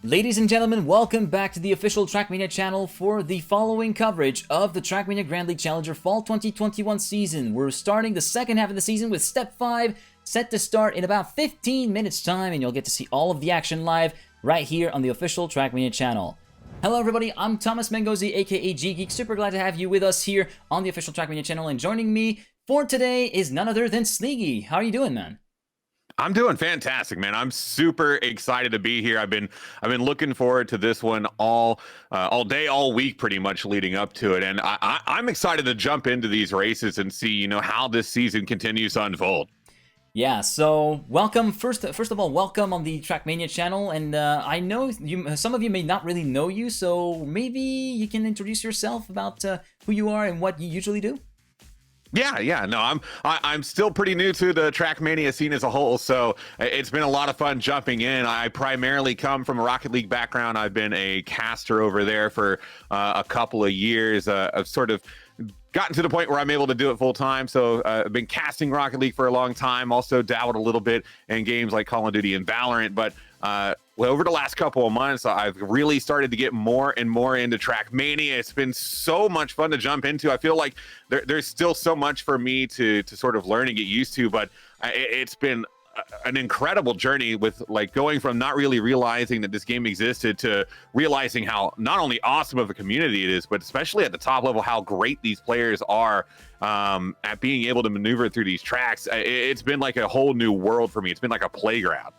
Ladies and gentlemen, welcome back to the official Trackmania channel for the following coverage of the Trackmania Grand League Challenger Fall 2021 season. We're starting the second half of the season with Step 5 set to start in about 15 minutes time, and you'll get to see all of the action live right here on the official Trackmania channel. Hello everybody, I'm Thomas Mengozi, aka GGeek. Super glad to have you with us here on the official Trackmania channel, and joining me for today is none other than Sleegi. How are you doing, man? I'm doing fantastic, man. I'm super excited to be here. I've been looking forward to this one all day, all week, pretty much leading up to it, and I'm excited to jump into these races and see, how this season continues to unfold. Yeah, so welcome. First of all, welcome on the Trackmania channel, and I know some of you may not really know you, so maybe you can introduce yourself about who you are and what you usually do. Yeah. No, I'm still pretty new to the Trackmania scene as a whole, so it's been a lot of fun jumping in. I primarily come from a Rocket League background. I've been a caster over there for a couple of years. I've sort of gotten to the point where I'm able to do it full time. So I've been casting Rocket League for a long time. Also dabbled a little bit in games like Call of Duty and Valorant, but over the last couple of months, I've really started to get more and more into Trackmania. It's been so much fun to jump into. I feel like there's still so much for me to sort of learn and get used to, but it's been an incredible journey with going from not really realizing that this game existed to realizing how not only awesome of a community it is, but especially at the top level, how great these players are at being able to maneuver through these tracks. It's been like a whole new world for me. It's been like a playground.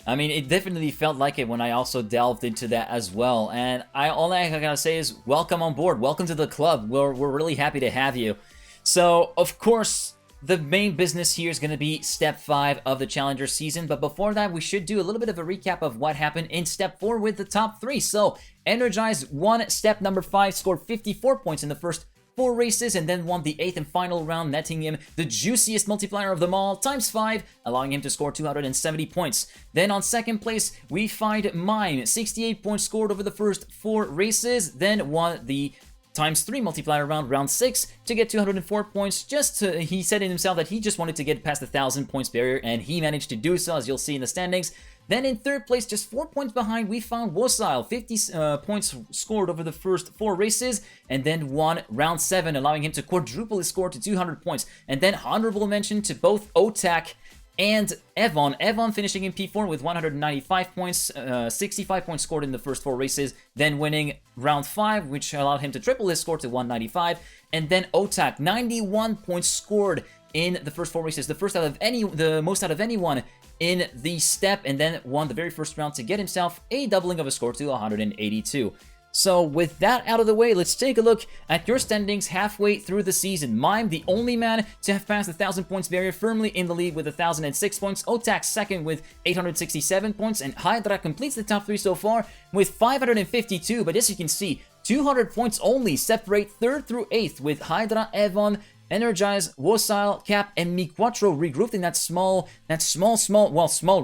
I mean, it definitely felt like it when I also delved into that as well. And all I gotta say is welcome on board. Welcome to the club. We're really happy to have you. So, of course, the main business here is going to be Step 5 of the Challenger season. But before that, we should do a little bit of a recap of what happened in Step 4 with the top 3. So, Energize won Step number 5, scored 54 points in the first 4 races, and then won the 8th and final round, netting him the juiciest multiplier of them all, ×5, allowing him to score 270 points. Then on second place, we find Mime, 68 points scored over the first 4 races, then won the ×3 multiplier round 6 to get 204 points. He said in himself that he just wanted to get past the 1,000 points barrier, and he managed to do so, as you'll see in the standings. Then in third place, just 4 points behind, we found Wosile, 50 points scored over the first 4 races, and then won round 7, allowing him to quadruple his score to 200 points. And then honorable mention to both Otak and Evon. Evon finishing in P4 with 195 points, 65 points scored in the first 4 races, then winning round 5, which allowed him to triple his score to 195. And then Otak, 91 points scored in the first 4 races, the most out of anyone in the step, and then won the very first round to get himself a doubling of a score to 182. So with that out of the way, let's take a look at your standings halfway through the season. Mime, the only man to have passed the 1,000 points barrier, firmly in the lead with 1,006 points. Otak second with 867 points, and Hydra completes the top 3 so far with 552. But as you can see, 200 points only separate 3rd through 8th, with Hydra, Evon, Energize, Wosile, Cap, and Miquatro regrouped in that small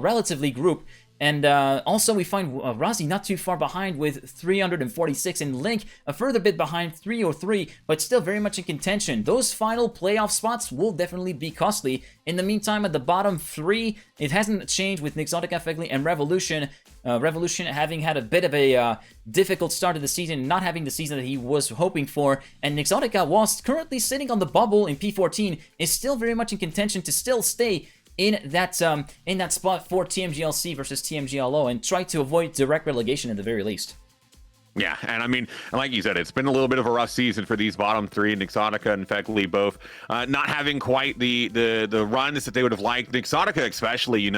relatively group. And also we find Razi not too far behind with 346, and Link a further bit behind, 303, but still very much in contention. Those final playoff spots will definitely be costly. In the meantime, at the bottom 3, it hasn't changed with Nixotica, Fegley, and Revolution. Revolution having had a bit of a difficult start of the season, not having the season that he was hoping for, and Nixotica, whilst currently sitting on the bubble in P14, is still very much in contention to still stay in that spot for TMGLC versus TMGLO and try to avoid direct relegation at the very least. Yeah, and I mean, like you said, it's been a little bit of a rough season for these bottom 3, Nixotica and Fegley both not having quite the runs that they would have liked. Nixotica especially,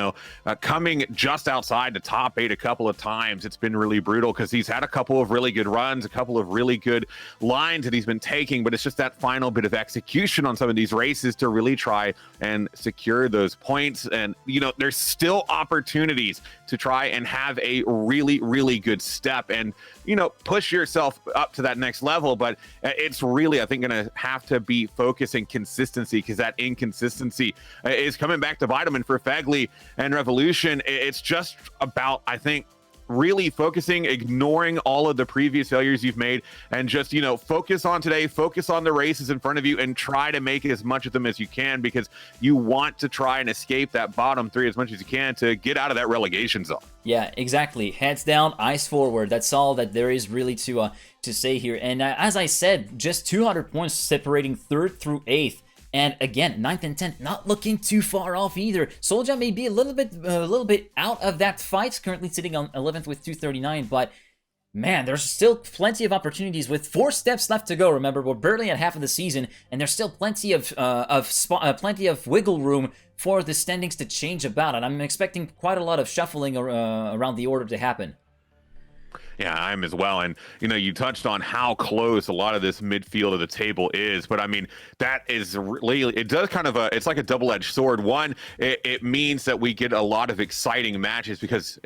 coming just outside the top 8 a couple of times. It's been really brutal because he's had a couple of really good runs, a couple of really good lines that he's been taking, but it's just that final bit of execution on some of these races to really try and secure those points. And, there's still opportunities to try and have a really, really good step and, push yourself up to that next level. But it's really, I think, going to have to be focus and consistency, because that inconsistency is coming back to bite them. And for Fegley and Revolution, it's just about, I think, really focusing, ignoring all of the previous failures you've made, and just, you know, focus on today, focus on the races in front of you, and try to make as much of them as you can, because you want to try and escape that bottom three as much as you can to get out of that relegation zone. Yeah, exactly. Heads down, eyes forward. That's all that there is really to say here. And as I said, just 200 points separating 3rd through 8th. And again, 9th and 10th not looking too far off either. Soldier may be a little bit out of that fight, currently sitting on 11th with 239, but man, there's still plenty of opportunities with 4 steps left to go. Remember, we're barely at half of the season, and there's still plenty of wiggle room for the standings to change about, and I'm expecting quite a lot of shuffling around the order to happen. Yeah, I'm as well. And, you know, you touched on how close a lot of this midfield of the table is. But I mean, that is really, it does kind of it's like a double-edged sword. One, it means that we get a lot of exciting matches, because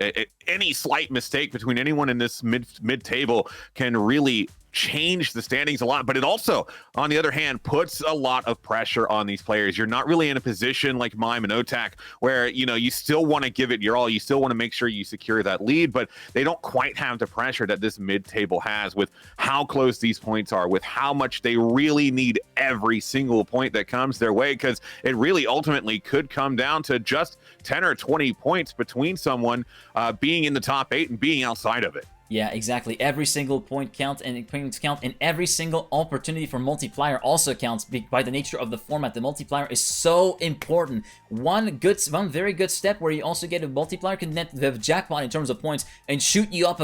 any slight mistake between anyone in this mid-table can really change the standings a lot. But it also, on the other hand, puts a lot of pressure on these players. You're not really in a position like Mime and Otak where, you know, you still want to give it your all. You still want to make sure you secure that lead, but they don't quite have the pressure that this mid-table has, with how close these points are, with how much they really need every single point that comes their way, because it really ultimately could come down to just 10 or 20 points between someone being in the top 8 and being outside of it. Yeah, exactly. Every single point counts, and every single opportunity for multiplier also counts by the nature of the format. The multiplier is so important. One very good step where you also get a multiplier can net the jackpot in terms of points and shoot you up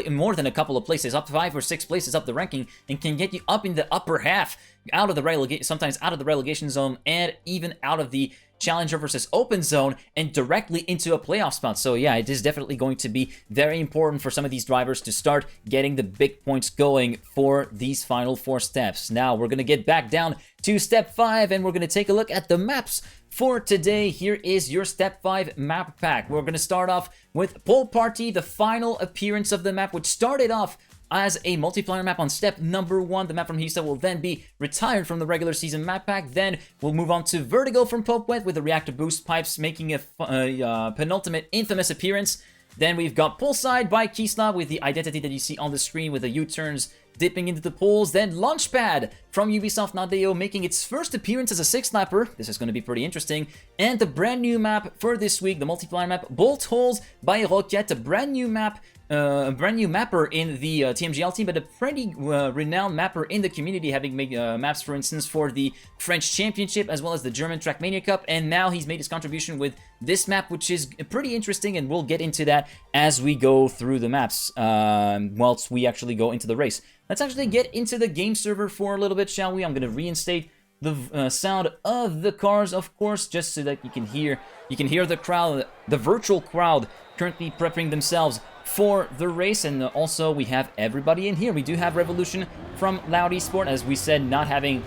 more than a couple of places, up 5 or 6 places up the ranking, and can get you up in the upper half, out of the sometimes out of the relegation zone, and even out of the Challenger versus Open Zone, and directly into a playoff spot. So yeah, it is definitely going to be very important for some of these drivers to start getting the big points going for these final 4 steps. Now we're going to get back down to step 5, and we're going to take a look at the maps for today. Here is your step 5 map pack. We're going to start off with Pool Party, the final appearance of the map, which started off as a multiplier map on step number 1. The map from Hisa will then be retired from the regular season map pack. Then we'll move on to Vertigo from Popewet with the reactor boost pipes making a penultimate infamous appearance. Then we've got Poolside by Kisla with the identity that you see on the screen with the U-turns dipping into the pools. Then Launchpad from Ubisoft Nadeo making its first appearance as a 6-lapper. This is going to be pretty interesting. And the brand new map for this week, the multiplier map, Bolt Holes by Roquette, a brand new map. A brand new mapper in the Tmgl team, but a pretty renowned mapper in the community, having made maps, for instance, for the French Championship as well as the German Trackmania Cup, and now he's made his contribution with this map, which is pretty interesting, and we'll get into that as we go through the maps, whilst we actually go into the race. Let's actually get into the game server for a little bit, shall we? I'm going to reinstate the sound of the cars, of course, just so that you can hear the crowd, the virtual crowd, currently prepping themselves for the race. And also we have everybody in here. We do have Revolution from Loud Esport, as we said, not having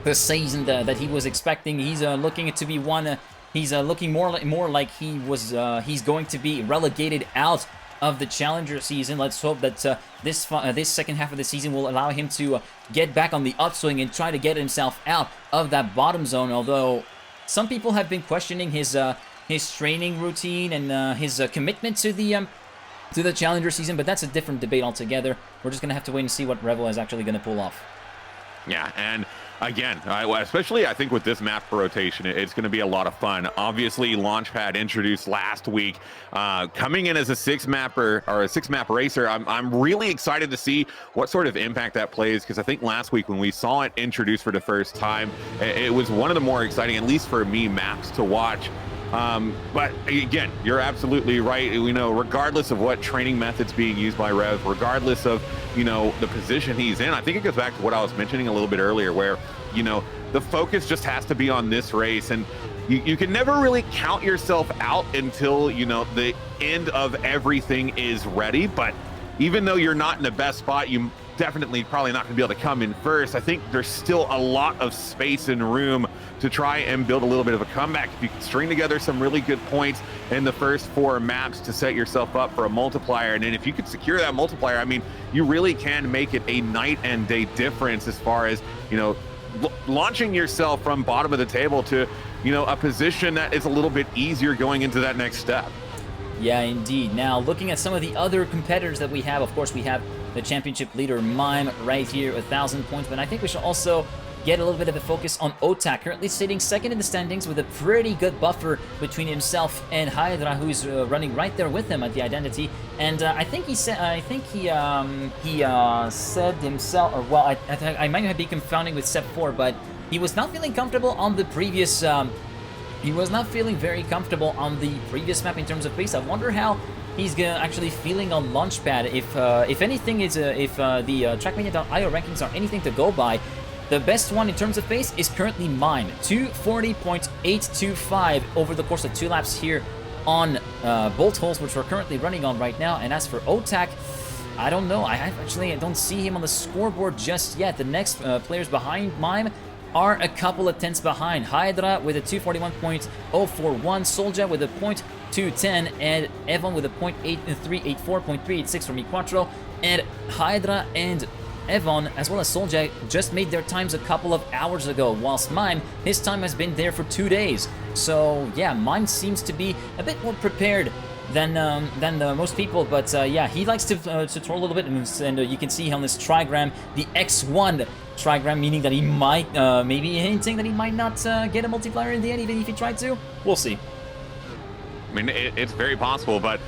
the season that he was expecting. He's looking to be one. He's looking more like he's going to be relegated out of the Challenger season. Let's hope that this second half of the season will allow him to get back on the upswing and try to get himself out of that bottom zone. Although some people have been questioning his training routine and his commitment to the Challenger season, but that's a different debate altogether. We're just gonna have to wait and see what Revel is actually gonna pull off. Yeah, and again, especially I think with this map rotation, it's going to be a lot of fun. Obviously, Launchpad introduced last week, coming in as a 6-mapper or a 6-map racer. I'm really excited to see what sort of impact that plays, because I think last week when we saw it introduced for the first time, it was one of the more exciting, at least for me, maps to watch. But again, you're absolutely right. We know, regardless of what training methods being used by Rev, regardless of, you know, the position he's in, I think it goes back to what I was mentioning a little bit earlier, where, you know, the focus just has to be on this race. And you can never really count yourself out until, you know, the end of everything is ready. But even though you're not in the best spot, you definitely probably not going to be able to come in first. I think there's still a lot of space and room to try and build a little bit of a comeback. If you can string together some really good points in the first 4 maps to set yourself up for a multiplier, and then if you could secure that multiplier, I mean, you really can make it a night and day difference as far as, you know, launching yourself from bottom of the table to, you know, a position that is a little bit easier going into that next step. Yeah, indeed. Now, looking at some of the other competitors that we have, of course, we have the championship leader, Mime, right here, 1,000 points. But I think we should also get a little bit of a focus on Otak, currently sitting second in the standings with a pretty good buffer between himself and Hydra, who's running right there with him at the identity. And I think he said, said himself, or well, I might be confounding with Step 4, but he was not feeling comfortable on the previous. He was not feeling very comfortable on the previous map in terms of pace. I wonder how he's actually feeling on Launchpad. If anything is, if the Trackmania.io rankings are anything to go by, the best one in terms of pace is currently Mime, 240.825 over the course of 2 laps here on Bolt Holes, which we're currently running on right now. And as for Otak, I don't know. I don't see him on the scoreboard just yet. The next players behind Mime are a couple of tenths behind. Hydra with a 241.041, Soldier with a .210, and Evan with a .8384, .386 from Equatro. And Hydra and Evan, as well as Soldier, just made their times a couple of hours ago, whilst Mime, his time has been there for 2 days. So yeah, Mime seems to be a bit more prepared than most people, but yeah, he likes to throw a little bit, and you can see on this trigram, the X1 trigram, meaning that he might, maybe hinting that he might not get a multiplier in the end, even if he tried to. We'll see. I mean, it's very possible, but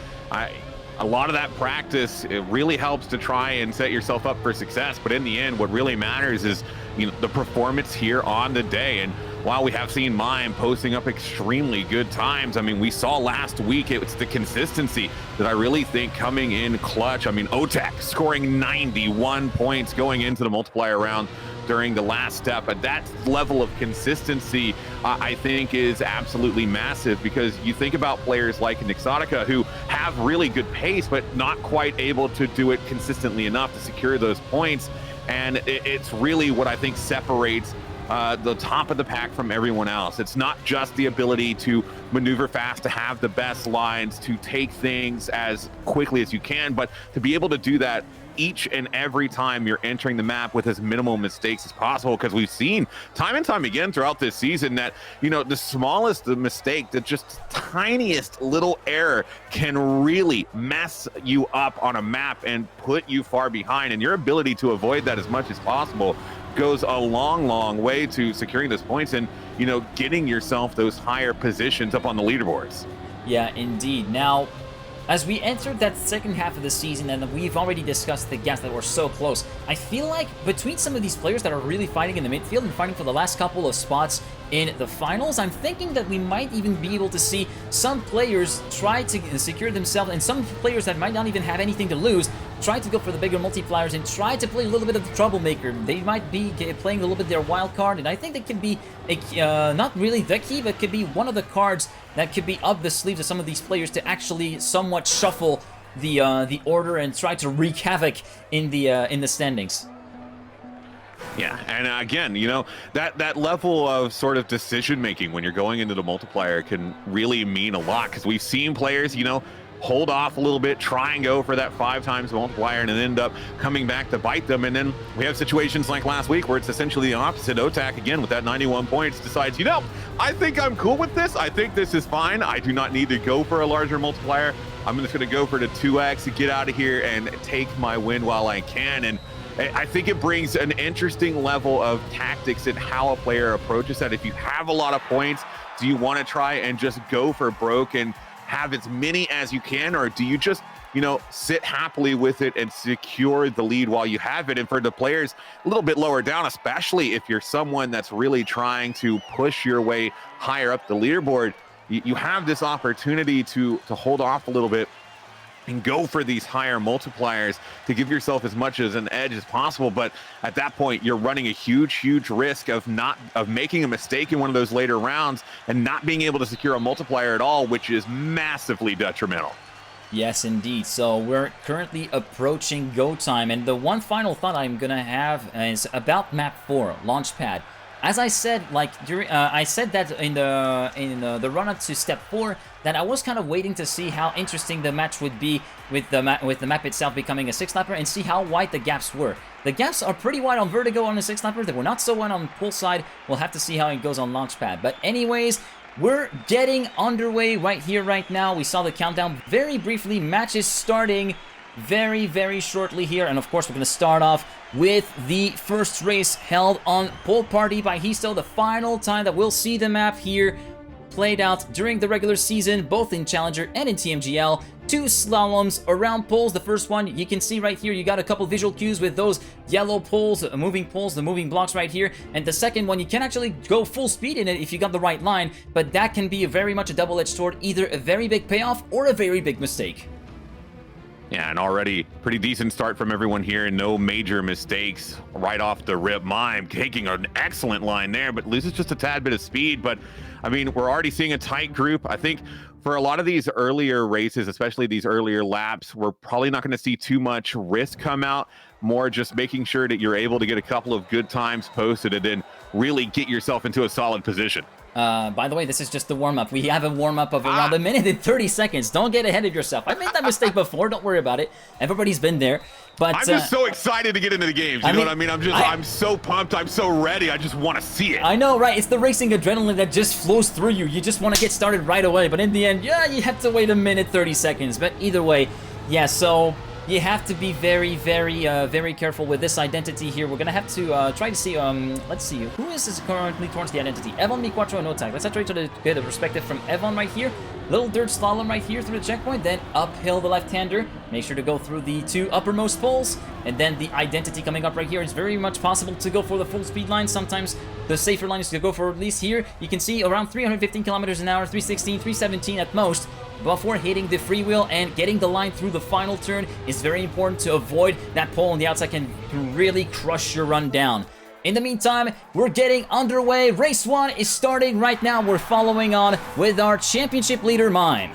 a lot of that practice, it really helps to try and set yourself up for success. But in the end, what really matters is, you know, the performance here on the day. And while we have seen Mime posting up extremely good times, I mean, we saw last week, it's the consistency that I really think coming in clutch. I mean, Otak scoring 91 points going into the multiplier round during the last step. But that level of consistency, I think, is absolutely massive, because you think about players like Nixotica who have really good pace, but not quite able to do it consistently enough to secure those points. And it's really what I think separates the top of the pack from everyone else. It's not just the ability to maneuver fast, to have the best lines, to take things as quickly as you can, but to be able to do that each and every time you're entering the map with as minimal mistakes as possible. Because we've seen time and time again throughout this season that, you know, the smallest mistake, the just tiniest little error can really mess you up on a map and put you far behind. And your ability to avoid that as much as possible goes a long way to securing those points and, you know, getting yourself those higher positions up on the leaderboards. Yeah, indeed. Now, as we entered that second half of the season, and we've already discussed the gaps that were so close, I feel like between some of these players that are really fighting in the midfield and fighting for the last couple of spots in the finals, I'm thinking that we might even be able to see some players try to secure themselves, and some players that might not even have anything to lose try to go for the bigger multipliers and try to play a little bit of the troublemaker. They might be playing a little bit their wild card, and I think that could be not really the key, but could be one of the cards that could be up the sleeves of some of these players to actually somewhat shuffle the order and try to wreak havoc in the standings. Yeah, and again, you know, that level of sort of decision making when you're going into the multiplier can really mean a lot, because we've seen players, you know, hold off a little bit, try and go for that 5 times multiplier, and then end up coming back to bite them. And then we have situations like last week where it's essentially the opposite. Otak, again, with that 91 points, decides, you know, I think I'm cool with this. I think this is fine. I do not need to go for a larger multiplier. I'm just going to go for the 2x to get out of here and take my win while I can. And I think it brings an interesting level of tactics in how a player approaches that. If you have a lot of points, do you want to try and just go for broke and have as many as you can, or do you just, you know, sit happily with it and secure the lead while you have it? And for the players a little bit lower down, especially if you're someone that's really trying to push your way higher up the leaderboard, you have this opportunity to hold off a little bit and go for these higher multipliers to give yourself as much as an edge as possible. But at that point, you're running a huge risk of making a mistake in one of those later rounds and not being able to secure a multiplier at all, which is massively detrimental. Yes, indeed. So we're currently approaching go time, and the one final thought I'm gonna have is about map 4, Launchpad. As I said, like during, I said that in the run-up to step 4, that I was kind of waiting to see how interesting the match would be with the map itself becoming a 6-lapper, and see how wide the gaps were. The gaps are pretty wide on Vertigo on the 6-lapper. They were not so wide on Poolside. We'll have to see how it goes on Launchpad. But anyways, we're getting underway right here, right now. We saw the countdown very briefly. Matches starting very, very shortly here. And of course, we're going to start off with the first race held on Pole Party by Histo, the final time that we'll see the map here played out during the regular season, both in Challenger and in TMGL. 2 slaloms around poles. The first one, you can see right here, you got a couple visual cues with those yellow poles, the moving blocks right here. And the second one, you can actually go full speed in it if you got the right line, but that can be very much a double-edged sword, either a very big payoff or a very big mistake. Yeah, and already pretty decent start from everyone here. No major mistakes right off the rip. Mime taking an excellent line there, but loses just a tad bit of speed. But, I mean, we're already seeing a tight group. I think for a lot of these earlier races, especially these earlier laps, we're probably not going to see too much risk come out. More just making sure that you're able to get a couple of good times posted and then really get yourself into a solid position. By the way, this is just the warm-up. We have a warm-up of around 1 minute and 30 seconds. Don't get ahead of yourself. I made that mistake before. Don't worry about it. Everybody's been there. But I'm just so excited to get into the games. You know what I mean? I'm so pumped. I'm so ready. I just want to see it. I know, right? It's the racing adrenaline that just flows through you. You just want to get started right away. But in the end, yeah, you have to wait 1 minute, 30 seconds. But either way, yeah, so you have to be very, very careful with this identity here. We're going to have to try to see, let's see, who is currently towards the identity? Evan, Mi4, and Otak. Let's try to get a perspective from Evan right here. Little dirt slalom right here through the checkpoint, then uphill the left-hander. Make sure to go through the 2 uppermost poles, and then the identity coming up right here. It's very much possible to go for the full speed line. Sometimes the safer line is to go for, at least here, you can see around 315 kilometers an hour, 316, 317 at most, before hitting the freewheel and getting the line through the final turn. Is very important to avoid that pole on the outside can really crush your run down. In the meantime, we're getting underway. Race 1 is starting right now. We're following on with our championship leader, Mime.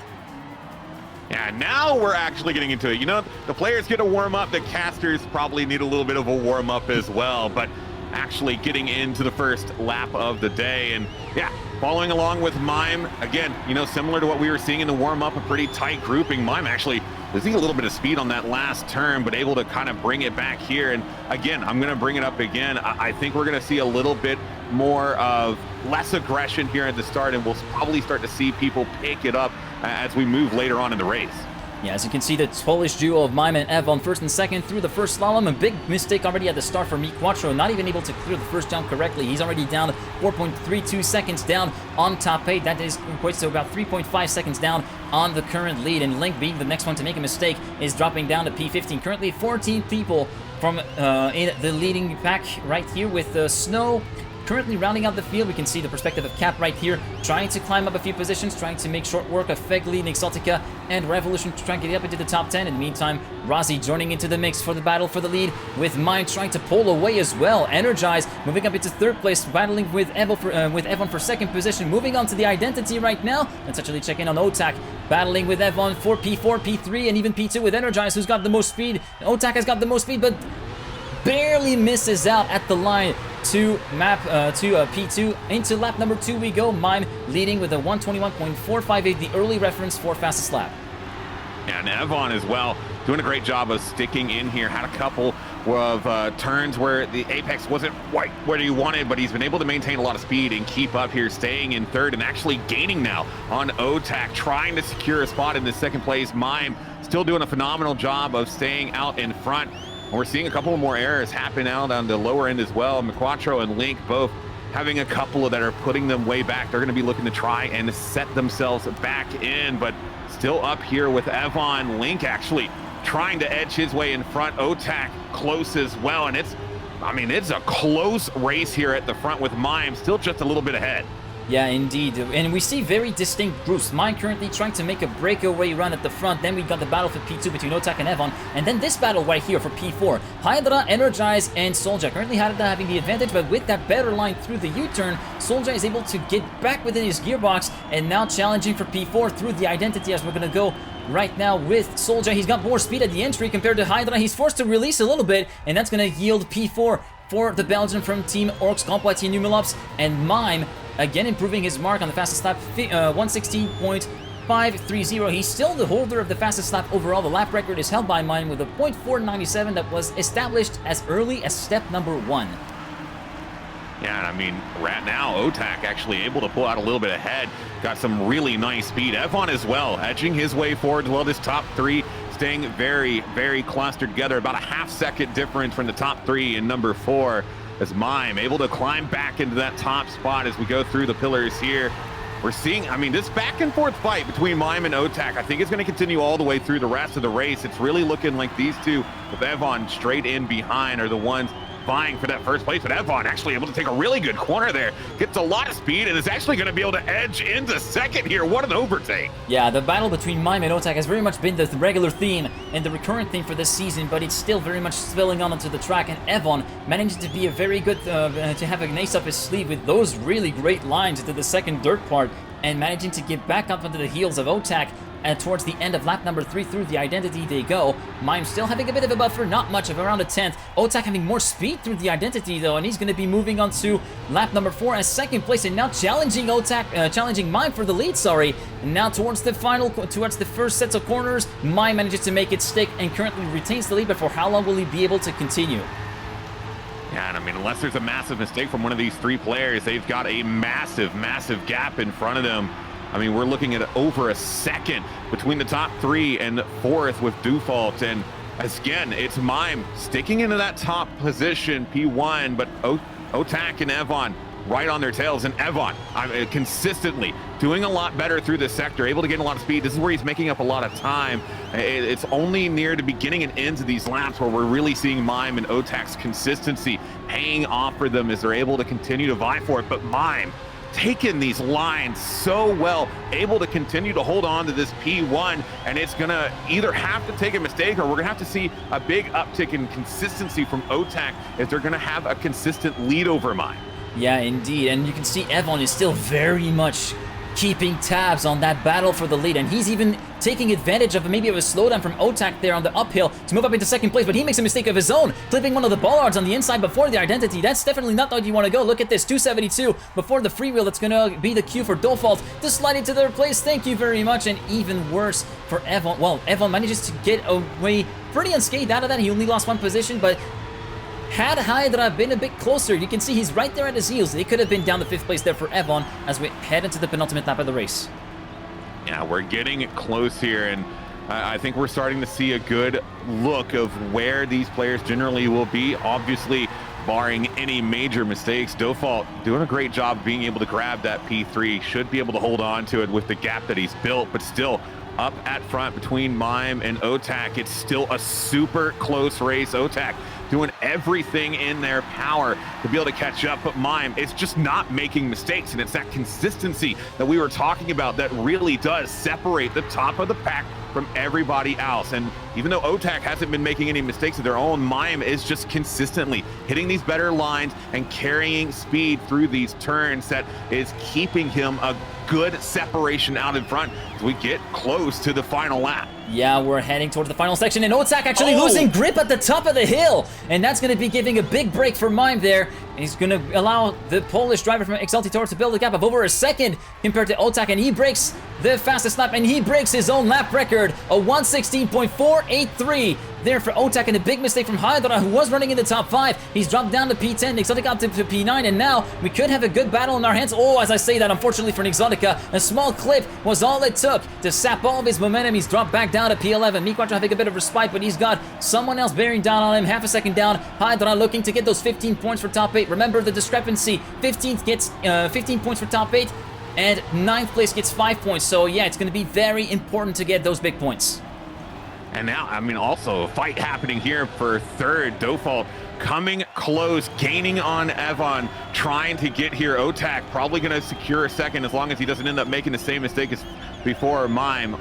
Yeah, now we're actually getting into it. You know, the players get a warm-up. The casters probably need a little bit of a warm-up as well, but actually getting into the first lap of the day. And yeah, following along with Mime, again, you know, similar to what we were seeing in the warm-up, a pretty tight grouping. Mime actually losing a little bit of speed on that last turn, but able to kind of bring it back here. And again, I'm going to bring it up again. I think we're going to see a little bit more of less aggression here at the start, and we'll probably start to see people pick it up as we move later on in the race. Yeah, as you can see, the Polish duo of Mime and Ev on first and second through the first slalom. A big mistake already at the start for Mi4, not even able to clear the first jump correctly. He's already down 4.32 seconds down on top 8. That is equates to about 3.5 seconds down on the current lead. And Link, being the next one to make a mistake, is dropping down to P15. Currently 14 people from in the leading pack right here with Snow currently rounding out the field. We can see the perspective of Cap right here, trying to climb up a few positions, trying to make short work of Fegli, Exotica, and Revolution to try and get up into the top 10. In the meantime, Razi joining into the mix for the battle for the lead, with Mime trying to pull away as well. Energize moving up into third place, battling with Evan for second position. Moving on to the identity right now. Let's actually check in on Otak, battling with Evan for P4, P3, and even P2 with Energize, who's got the most speed. Otak has got the most speed, but barely misses out at the line to P2. Into lap number 2 we go. Mime leading with a 121.458, the early reference for fastest lap. And Evan as well, doing a great job of sticking in here. Had a couple of turns where the apex wasn't quite what he wanted, but he's been able to maintain a lot of speed and keep up here, staying in third and actually gaining now on Otak, trying to secure a spot in the second place. Mime still doing a phenomenal job of staying out in front. We're seeing a couple of more errors happen out on the lower end as well. Mi4 and Link both having a couple that are putting them way back. They're going to be looking to try and set themselves back in, but still up here with Evan. Link actually trying to edge his way in front. Otak close as well, and it's a close race here at the front with Mime still just a little bit ahead. Yeah, indeed. And we see very distinct groups. Mime currently trying to make a breakaway run at the front. Then we got the battle for P2 between Otak and Evan. And then this battle right here for P4. Hydra, Energize, and Soldier. Currently Hydra having the advantage, but with that better line through the U-turn, Soldier is able to get back within his gearbox and now challenging for P4 through the identity, as we're going to go right now with Soldier. He's got more speed at the entry compared to Hydra. He's forced to release a little bit, and that's going to yield P4 for the Belgian from Team Orcs, Grand Poitiers, Numelops, and Mime again improving his mark on the fastest lap, 116.530. He's still the holder of the fastest lap overall. The lap record is held by Mime with a .497 that was established as early as step number 1. Yeah, and I mean, right now, OTAC actually able to pull out a little bit ahead. Got some really nice speed. Evon as well, edging his way forward as well. This top three staying very, very clustered together. About a half-second difference from the top three and number 4. As Mime able to climb back into that top spot as we go through the pillars here. We're seeing, I mean, this back and forth fight between Mime and OTAC, I think is going to continue all the way through the rest of the race. It's really looking like these two, with Evon straight in behind, are the ones vying for that first place. But Evon actually able to take a really good corner there, gets a lot of speed, and is actually going to be able to edge into second here. What an overtake. Yeah, the battle between Mime and OTAC has very much been the regular theme and the recurrent theme for this season, but it's still very much spilling on onto the track, and Evon managed to be a very good, to have an ace up his sleeve with those really great lines into the second dirt part, and managing to get back up onto the heels of OTAC. And towards the end of lap number 3 through the identity they go. Mime still having a bit of a buffer, not much of around a 10th. OTAC having more speed through the identity though, and he's going to be moving on to lap number 4 as second place, and now challenging OTAC, challenging Mime for the lead, sorry. And now towards the first sets of corners, Mime manages to make it stick and currently retains the lead, but for how long will he be able to continue? Yeah, and I mean, unless there's a massive mistake from one of these three players, they've got a massive, massive gap in front of them. I mean, we're looking at over a second between the top 3 and 4th with Default. And again, it's Mime sticking into that top position, P1, but OTAC and Evon right on their tails. And Evon, consistently doing a lot better through this sector, able to get a lot of speed. This is where he's making up a lot of time. It's only near the beginning and ends of these laps where we're really seeing Mime and OTAC's consistency paying off for them as they're able to continue to vie for it. But Mime, taking these lines so well, able to continue to hold on to this P1, and it's gonna either have to take a mistake or we're gonna have to see a big uptick in consistency from OTAC if they're gonna have a consistent lead over Mime. Yeah, indeed, and you can see Evon is still very much keeping tabs on that battle for the lead, and he's even taking advantage of maybe of a slowdown from OTAC there on the uphill to move up into second place, but he makes a mistake of his own, clipping one of the bollards on the inside before the identity. That's definitely not how you want to go. Look at this, 272 before the freewheel. That's going to be the cue for Default to slide into their place. Thank you very much, and even worse for Evon. Well, Evon manages to get away pretty unscathed out of that. He only lost 1 position, but had Hydra been a bit closer, you can see he's right there at his heels. They could have been down to 5th place there for Evon as we head into the penultimate lap of the race. Yeah, we're getting close here, and I think we're starting to see a good look of where these players generally will be. Obviously, barring any major mistakes, Default doing a great job being able to grab that P3. Should be able to hold on to it with the gap that he's built, but still up at front between Mime and OTAC. It's still a super close race. OTAC doing everything in their power to be able to catch up, but Mime is just not making mistakes, and it's that consistency that we were talking about that really does separate the top of the pack from everybody else. And even though OTAC hasn't been making any mistakes of their own, Mime is just consistently hitting these better lines and carrying speed through these turns that is keeping him a good separation out in front as we get close to the final lap. Yeah, we're heading towards the final section, and OTAC actually losing grip at the top of the hill, and that's going to be giving a big break for Mime there. And he's going to allow the Polish driver from Exaltitor to build a gap of over a second compared to OTAC, and he breaks the fastest lap, and he breaks his own lap record, a 1:16.483 there for OTAC, and a big mistake from Hydra, who was running in the top 5. He's dropped down to P10, Exotica up to P9, and now we could have a good battle in our hands. Oh, as I say that, unfortunately for Exotica, a small clip was all it took to sap all of his momentum. He's dropped back down to P11. Miquacho having a bit of respite, but he's got someone else bearing down on him, half a second down. Hydra looking to get those 15 points for top 8. Remember the discrepancy, 15th gets 15 points for top 8, and 9th place gets 5 points. So yeah, it's going to be very important to get those big points. And now, I mean, also a fight happening here for 3rd. Default coming close, gaining on Evon, trying to get here. OTAC probably going to secure a 2nd as long as he doesn't end up making the same mistake as before. Mime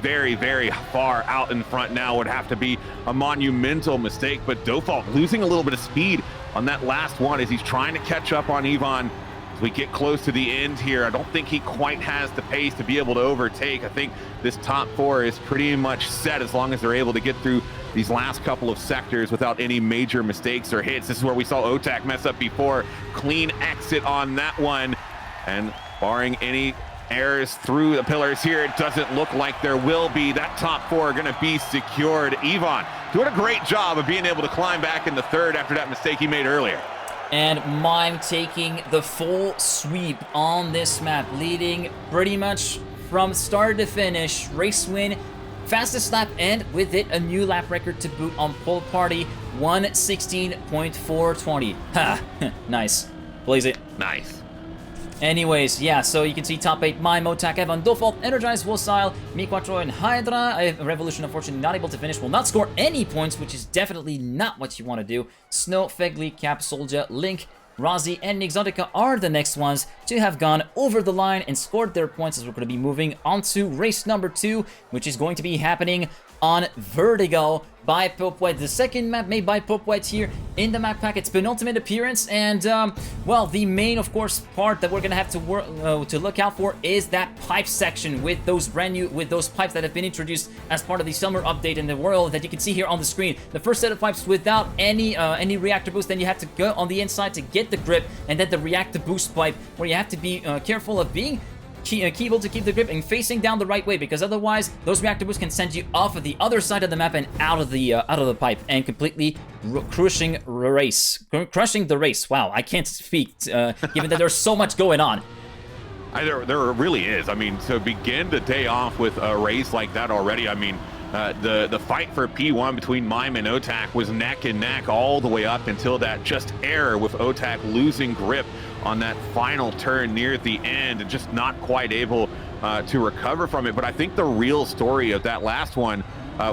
very, very far out in front now. Would have to be a monumental mistake, but Default losing a little bit of speed on that last one as he's trying to catch up on Evon. As we get close to the end here, I don't think he quite has the pace to be able to overtake. I think this top 4 is pretty much set as long as they're able to get through these last couple of sectors without any major mistakes or hits. This is where we saw OTAC mess up before. Clean exit on that one, and barring any errors through the pillars here, it doesn't look like there will be. That top 4 are going to be secured. Evon doing a great job of being able to climb back into 3rd after that mistake he made earlier. And Mime taking the full sweep on this map, leading pretty much from start to finish. Race win, fastest lap, and with it, a new lap record to boot on pole party, 1:16.420. Ha! Nice. Blaze it. Nice. Anyways, yeah, so you can see top 8, Mime, Otak, Evan, Default, Energize, Wolstyle, Mi4, and Hydra. Revolution, unfortunately, not able to finish, will not score any points, which is definitely not what you want to do. Snow, Fegli, Cap, Soldier, Link, Razi, and Exotica are the next ones to have gone over the line and scored their points, as we're going to be moving on to race number 2, which is going to be happening on Vertigo by Popwet. The second map made by Popwet here in the map pack. Its penultimate appearance, and well, the main, of course, part that we're gonna have to look out for is that pipe section with those those pipes that have been introduced as part of the summer update in the world that you can see here on the screen. The first set of pipes without any reactor boost. Then you have to go on the inside to get the grip, and then the reactor boost pipe where you have to be careful of being able to keep the grip and facing down the right way, because otherwise those reactor boosts can send you off of the other side of the map and out of the pipe and completely crushing the race. Wow, I can't speak given that there's so much going on. There really is. I mean, to begin the day off with a race like that already, I mean, the fight for P1 between Mime and Otak was neck and neck all the way up until that just error with Otak losing grip on that final turn near the end and just not quite able to recover from it. But I think the real story of that last one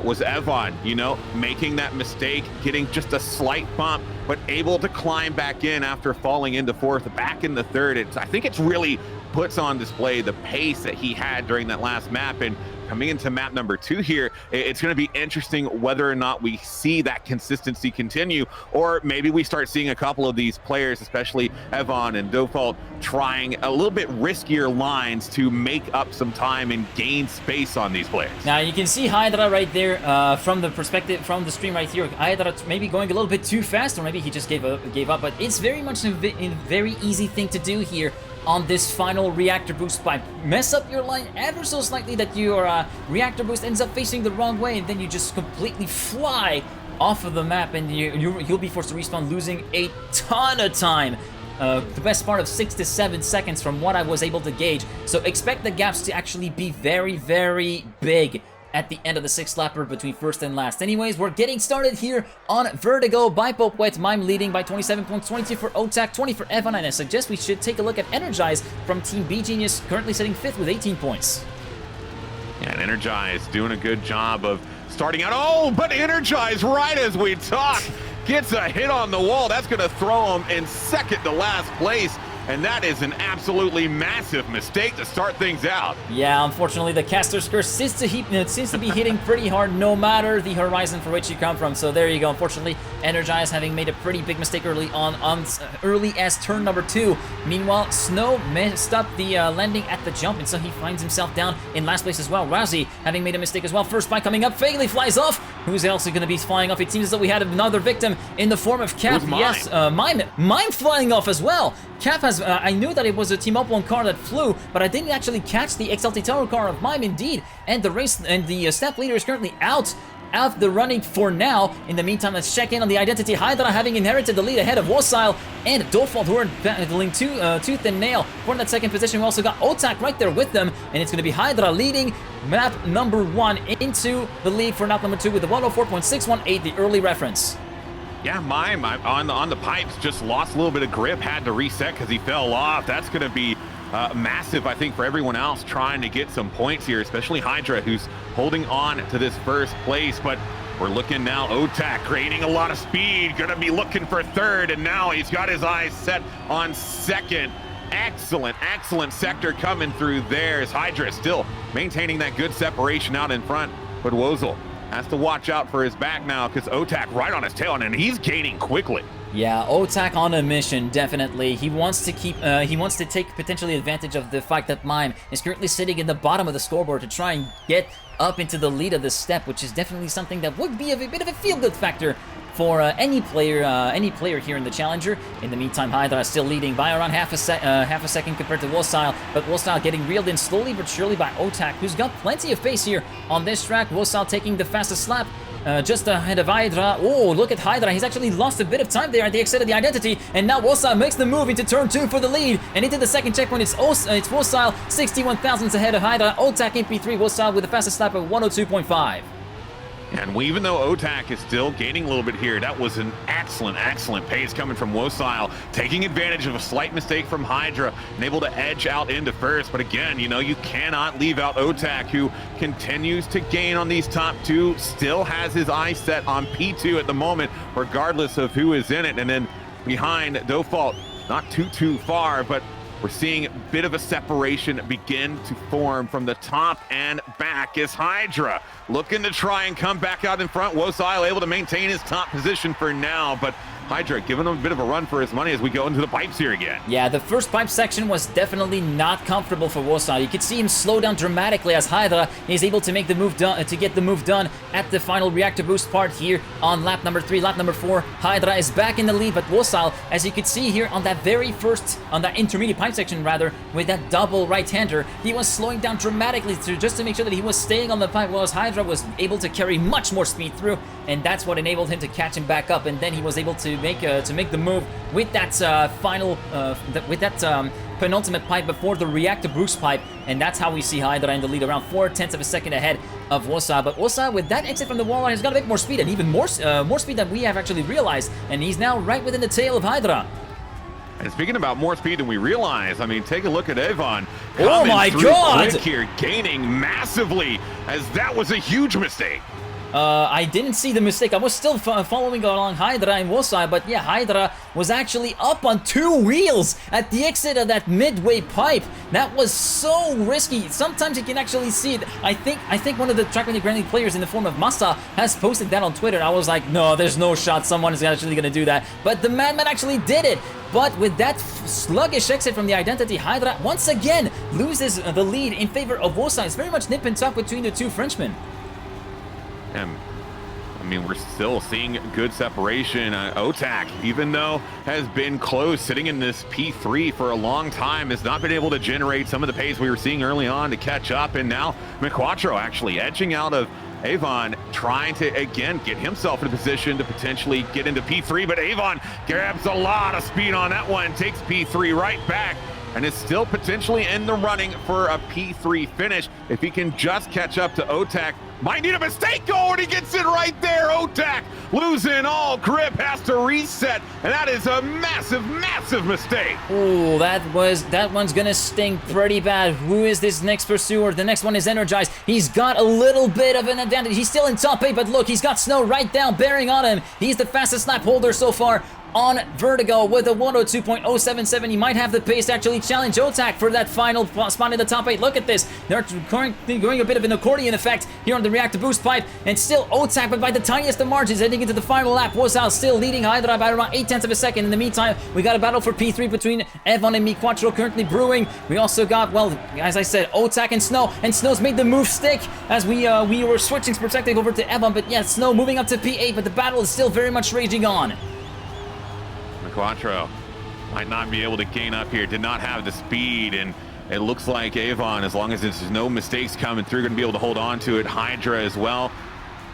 was Evan, you know, making that mistake, getting just a slight bump, but able to climb back in after falling into fourth, back in the third. I think it's really puts on display the pace that he had during that last map. And coming into map number 2 here, it's going to be interesting whether or not we see that consistency continue, or maybe we start seeing a couple of these players, especially Evan and Default, trying a little bit riskier lines to make up some time and gain space on these players. Now you can see Hydra right there from the perspective, from the stream right here. Hydra maybe going a little bit too fast, or maybe he just gave up, but it's very much a very easy thing to do here on this final reactor boost pipe. Mess up your line ever so slightly that your reactor boost ends up facing the wrong way, and then you just completely fly off of the map, and you'll be forced to respawn, losing a ton of time. The best part of 6 to 7 seconds from what I was able to gauge. So expect the gaps to actually be very, very big at the end of the 6th lapper between first and last. Anyways, we're getting started here on Vertigo by Popwet. Mime leading by 27 points, 22 for Otak, 20 for Evan, and I suggest we should take a look at Energize from Team B Genius, currently sitting 5th with 18 points. Yeah, and Energize doing a good job of starting out. Oh, but Energize, right as we talk, gets a hit on the wall. That's going to throw him in second to last place. And that is an absolutely massive mistake to start things out. Yeah, unfortunately, the caster's curse seems to be hitting pretty hard no matter the horizon for which you come from. So there you go. Unfortunately, Energize having made a pretty big mistake early on early as turn number 2. Meanwhile, Snow messed up the landing at the jump, and so he finds himself down in last place as well. Razi having made a mistake as well. First spike coming up. Fagely flies off. Who's also going to be flying off? It seems as though we had another victim in the form of Cap. Yes, Mime flying off as well. Cap has, I knew that it was a Team Up 1 car that flew, but I didn't actually catch the XLT Tower car of Mime indeed. And the race and the step leader is currently out of the running for now. In the meantime, let's check in on the identity. Hydra having inherited the lead ahead of Wolstyle and Default, who are battling tooth and nail for that second position. We also got Otak right there with them, and it's going to be Hydra leading map number 1 into the lead for map number 2 with the 104.618, the early reference. Yeah, Mime on the pipes just lost a little bit of grip, had to reset because he fell off. That's going to be massive, I think, for everyone else trying to get some points here, especially Hydra, who's holding on to this first place. But we're looking now, Otak gaining a lot of speed, going to be looking for third, and now he's got his eyes set on second. Excellent sector coming through there as Hydra still maintaining that good separation out in front, but Wozel has to watch out for his back now because Otak right on his tail, and he's gaining quickly. Yeah, Otak on a mission, definitely. He wants to take potentially advantage of the fact that Mime is currently sitting in the bottom of the scoreboard to try and get up into the lead of the step, which is definitely something that would be a bit of a feel-good factor for any player here in the Challenger. In the meantime, Hydra is still leading by around half a second compared to Wolstyle, but Wolstyle getting reeled in slowly but surely by Otak, who's got plenty of pace here on this track. Wolstyle taking the fastest lap just ahead of Hydra. Oh, look at Hydra. He's actually lost a bit of time there at the exit of the identity, and now Wosile makes the move into turn 2 for the lead, and into the second checkpoint. It's Wosile, 61 thousandths ahead of Hydra. Otak in P3, Wosile with the fastest lap of 102.5. And even though Otak is still gaining a little bit here, that was an excellent, excellent pace coming from Wosile, taking advantage of a slight mistake from Hydra and able to edge out into first. But again, you know, you cannot leave out Otak, who continues to gain on these top two, still has his eyes set on P2 at the moment, regardless of who is in it. And then behind Default, not too far, but we're seeing a bit of a separation begin to form from the top and back as Hydra looking to try and come back out in front. Wosile able to maintain his top position for now, but Hydra giving him a bit of a run for his money as we go into the pipes here again. Yeah, the first pipe section was definitely not comfortable for Wosile. You could see him slow down dramatically as Hydra is able to make the move done, to get the move done at the final reactor boost part here on lap number 3. Lap number 4, Hydra is back in the lead, but Wosile, as you could see here on that on that intermediate pipe section rather, with that double right-hander, he was slowing down dramatically just to make sure that he was staying on the pipe, whereas Hydra was able to carry much more speed through, and that's what enabled him to catch him back up, and then he was able to make the move with that penultimate pipe before the reactor boost pipe, and that's how we see Hydra in the lead, around 0.4 of a second ahead of Wosile. But Wosile, with that exit from the wall line, has got a bit more speed, and even more speed than we have actually realized, and he's now right within the tail of Hydra. And speaking about more speed than we realize, I mean, take a look at Avon. Oh my God! Quick here, gaining massively, as that was a huge mistake. I didn't see the mistake. I was still following along Hydra and Wosile, but yeah, Hydra was actually up on 2 wheels at the exit of that midway pipe. That was so risky. Sometimes you can actually see it. I think one of the Trackmania Grand League players in the form of Masa has posted that on Twitter. I was like, no, there's no shot someone is actually going to do that. But the Madman actually did it. But with that sluggish exit from the identity, Hydra once again loses the lead in favor of Wosile. It's very much nip and tuck between the two Frenchmen. I mean, we're still seeing good separation. Otak, even though has been close, sitting in this P3 for a long time, has not been able to generate some of the pace we were seeing early on to catch up. And now McQuattro actually edging out of Avon, trying to, again, get himself in a position to potentially get into P3. But Avon grabs a lot of speed on that one, takes P3 right back, and is still potentially in the running for a P3 finish. If he can just catch up to Otak, might need a mistake. Oh, and he gets it right there. Otak losing all grip, has to reset, and that is a massive, massive mistake. Oh, that one's gonna sting pretty bad. Who is this next pursuer? The next one is Energized. He's got a little bit of an advantage. He's still in top 8, but look, he's got Snow right down, bearing on him. He's the fastest lap holder so far on Vertigo with a 102.077. He might have the pace to actually challenge Otak for that final spot in the top 8. Look at this. They're going a bit of an accordion effect here on the reactor boost pipe, and still Otak, but by the tiniest of margins, heading into the final lap. Wosile still leading Hydra by around 0.8 of a second. In the meantime, we got a battle for P3 between Evan and McQuattro currently brewing. We also got, well, as I said, Otak and Snow's made the move stick as we were switching perspective over to Evan, but yeah, Snow moving up to P8, but the battle is still very much raging on. McQuattro might not be able to gain up here, did not have the speed, and it looks like Avon, as long as there's no mistakes coming through, going to be able to hold on to it. Hydra as well,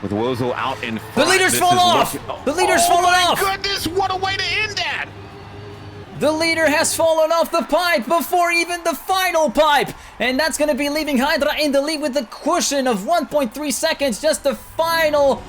with Wozo out in front. The leader's fallen off! The leader's fallen off! Oh my goodness, what a way to end that! The leader has fallen off the pipe before even the final pipe, and that's going to be leaving Hydra in the lead with a cushion of 1.3 seconds, just the final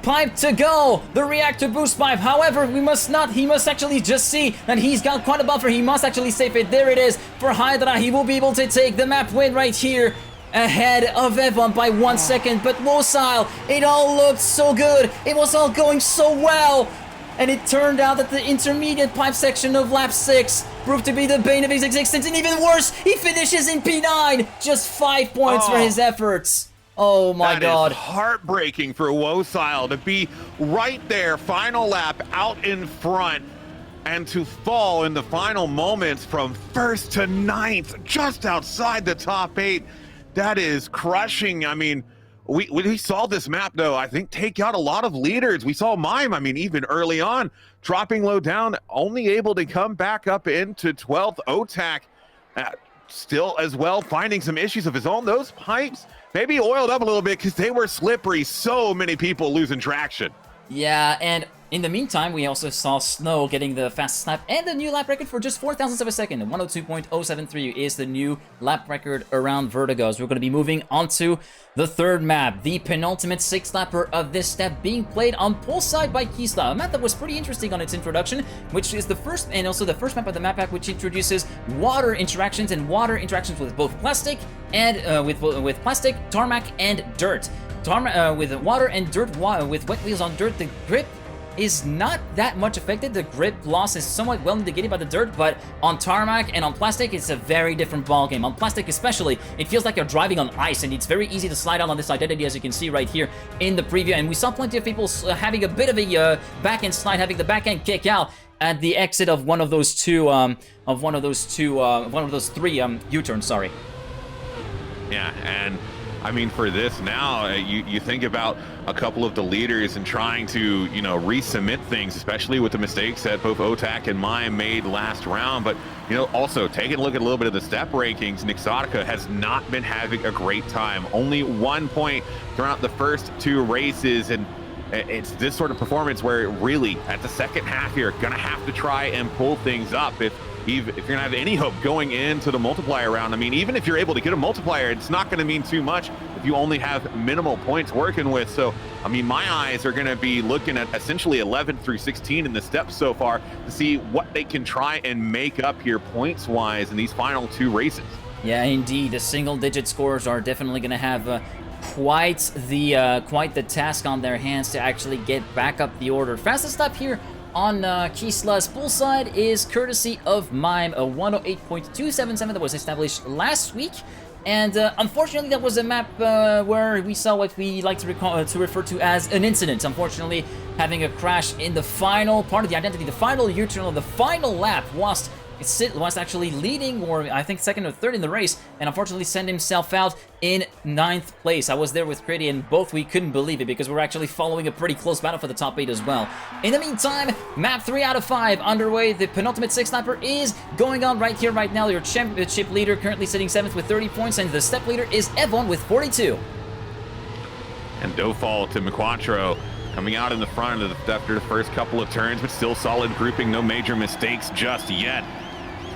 pipe to go, the reactor boost pipe. However, he must actually just see that he's got quite a buffer. He must actually save it. There it is for Hydra. He will be able to take the map win right here, ahead of Evan by 1 second. But Wosile, it all looked so good. It was all going so well. And it turned out that the intermediate pipe section of lap 6 proved to be the bane of his existence. And even worse, he finishes in P9. Just 5 points for his efforts. Oh my God. That is heartbreaking for Wosile to be right there, final lap, out in front, and to fall in the final moments from 1st to 9th, just outside the top 8. That is crushing. I mean, we saw this map, though, I think, take out a lot of leaders. We saw Mime, I mean, even early on, dropping low down, only able to come back up into 12th. Otak still as well finding some issues of his own. Those pipes maybe oiled up a little bit because they were slippery. So many people losing traction. Yeah, and in the meantime, we also saw Snow getting the fastest lap and the new lap record for just 4,000ths of a second. 102.073 is the new lap record around Vertigos. We're going to be moving on to the third map, the penultimate 6-lapper of this step, being played on poolside by Kisla. A map that was pretty interesting on its introduction, which is the first, and also the first map of the map pack, which introduces water interactions with both plastic and with plastic, tarmac, and dirt. With water and dirt, with wet wheels on dirt, the grip is not that much affected. The grip loss is somewhat well mitigated by the dirt, but on tarmac and on plastic, it's a very different ballgame. On plastic especially, it feels like you're driving on ice, and it's very easy to slide out on this identity, as you can see right here in the preview. And we saw plenty of people having a bit of a back-end slide, having the back-end kick out at the exit of one of those three U-turns, sorry. Yeah, and I mean, for this now, you think about a couple of the leaders and trying to, resubmit things, especially with the mistakes that both Otak and Mime made last round. But, also taking a look at a little bit of the step rankings, Nixotica has not been having a great time. Only 1 point throughout the first 2 races, and it's this sort of performance where really, at the second half here, gonna have to try and pull things up if you're gonna have any hope going into the multiplier round. I mean, even if you're able to get a multiplier, it's not gonna mean too much if you only have minimal points working with. So, I mean, my eyes are gonna be looking at essentially 11 through 16 in the steps so far to see what they can try and make up here points-wise in these final 2 races. Yeah, indeed, the single-digit scores are definitely gonna have quite the task on their hands to actually get back up the order. Fastest lap here on Kisla's poolside is courtesy of Mime, a 108.277 that was established last week. And unfortunately, that was a map where we saw what we like to refer to as an incident. Unfortunately, having a crash in the final part of the identity, the final U-turn of the final lap, was actually leading, or I think second or third in the race, and unfortunately sent himself out in 9th place. I was there with Critty, and both we couldn't believe it because we're actually following a pretty close battle for the top 8 as well. In the meantime, map 3 out of 5 underway. The penultimate 6-lapper is going on right here, right now. Your championship leader currently sitting 7th with 30 points, and the step leader is Evon with 42. And Dofall to Miquatro coming out in the front after the first couple of turns, but still solid grouping, no major mistakes just yet.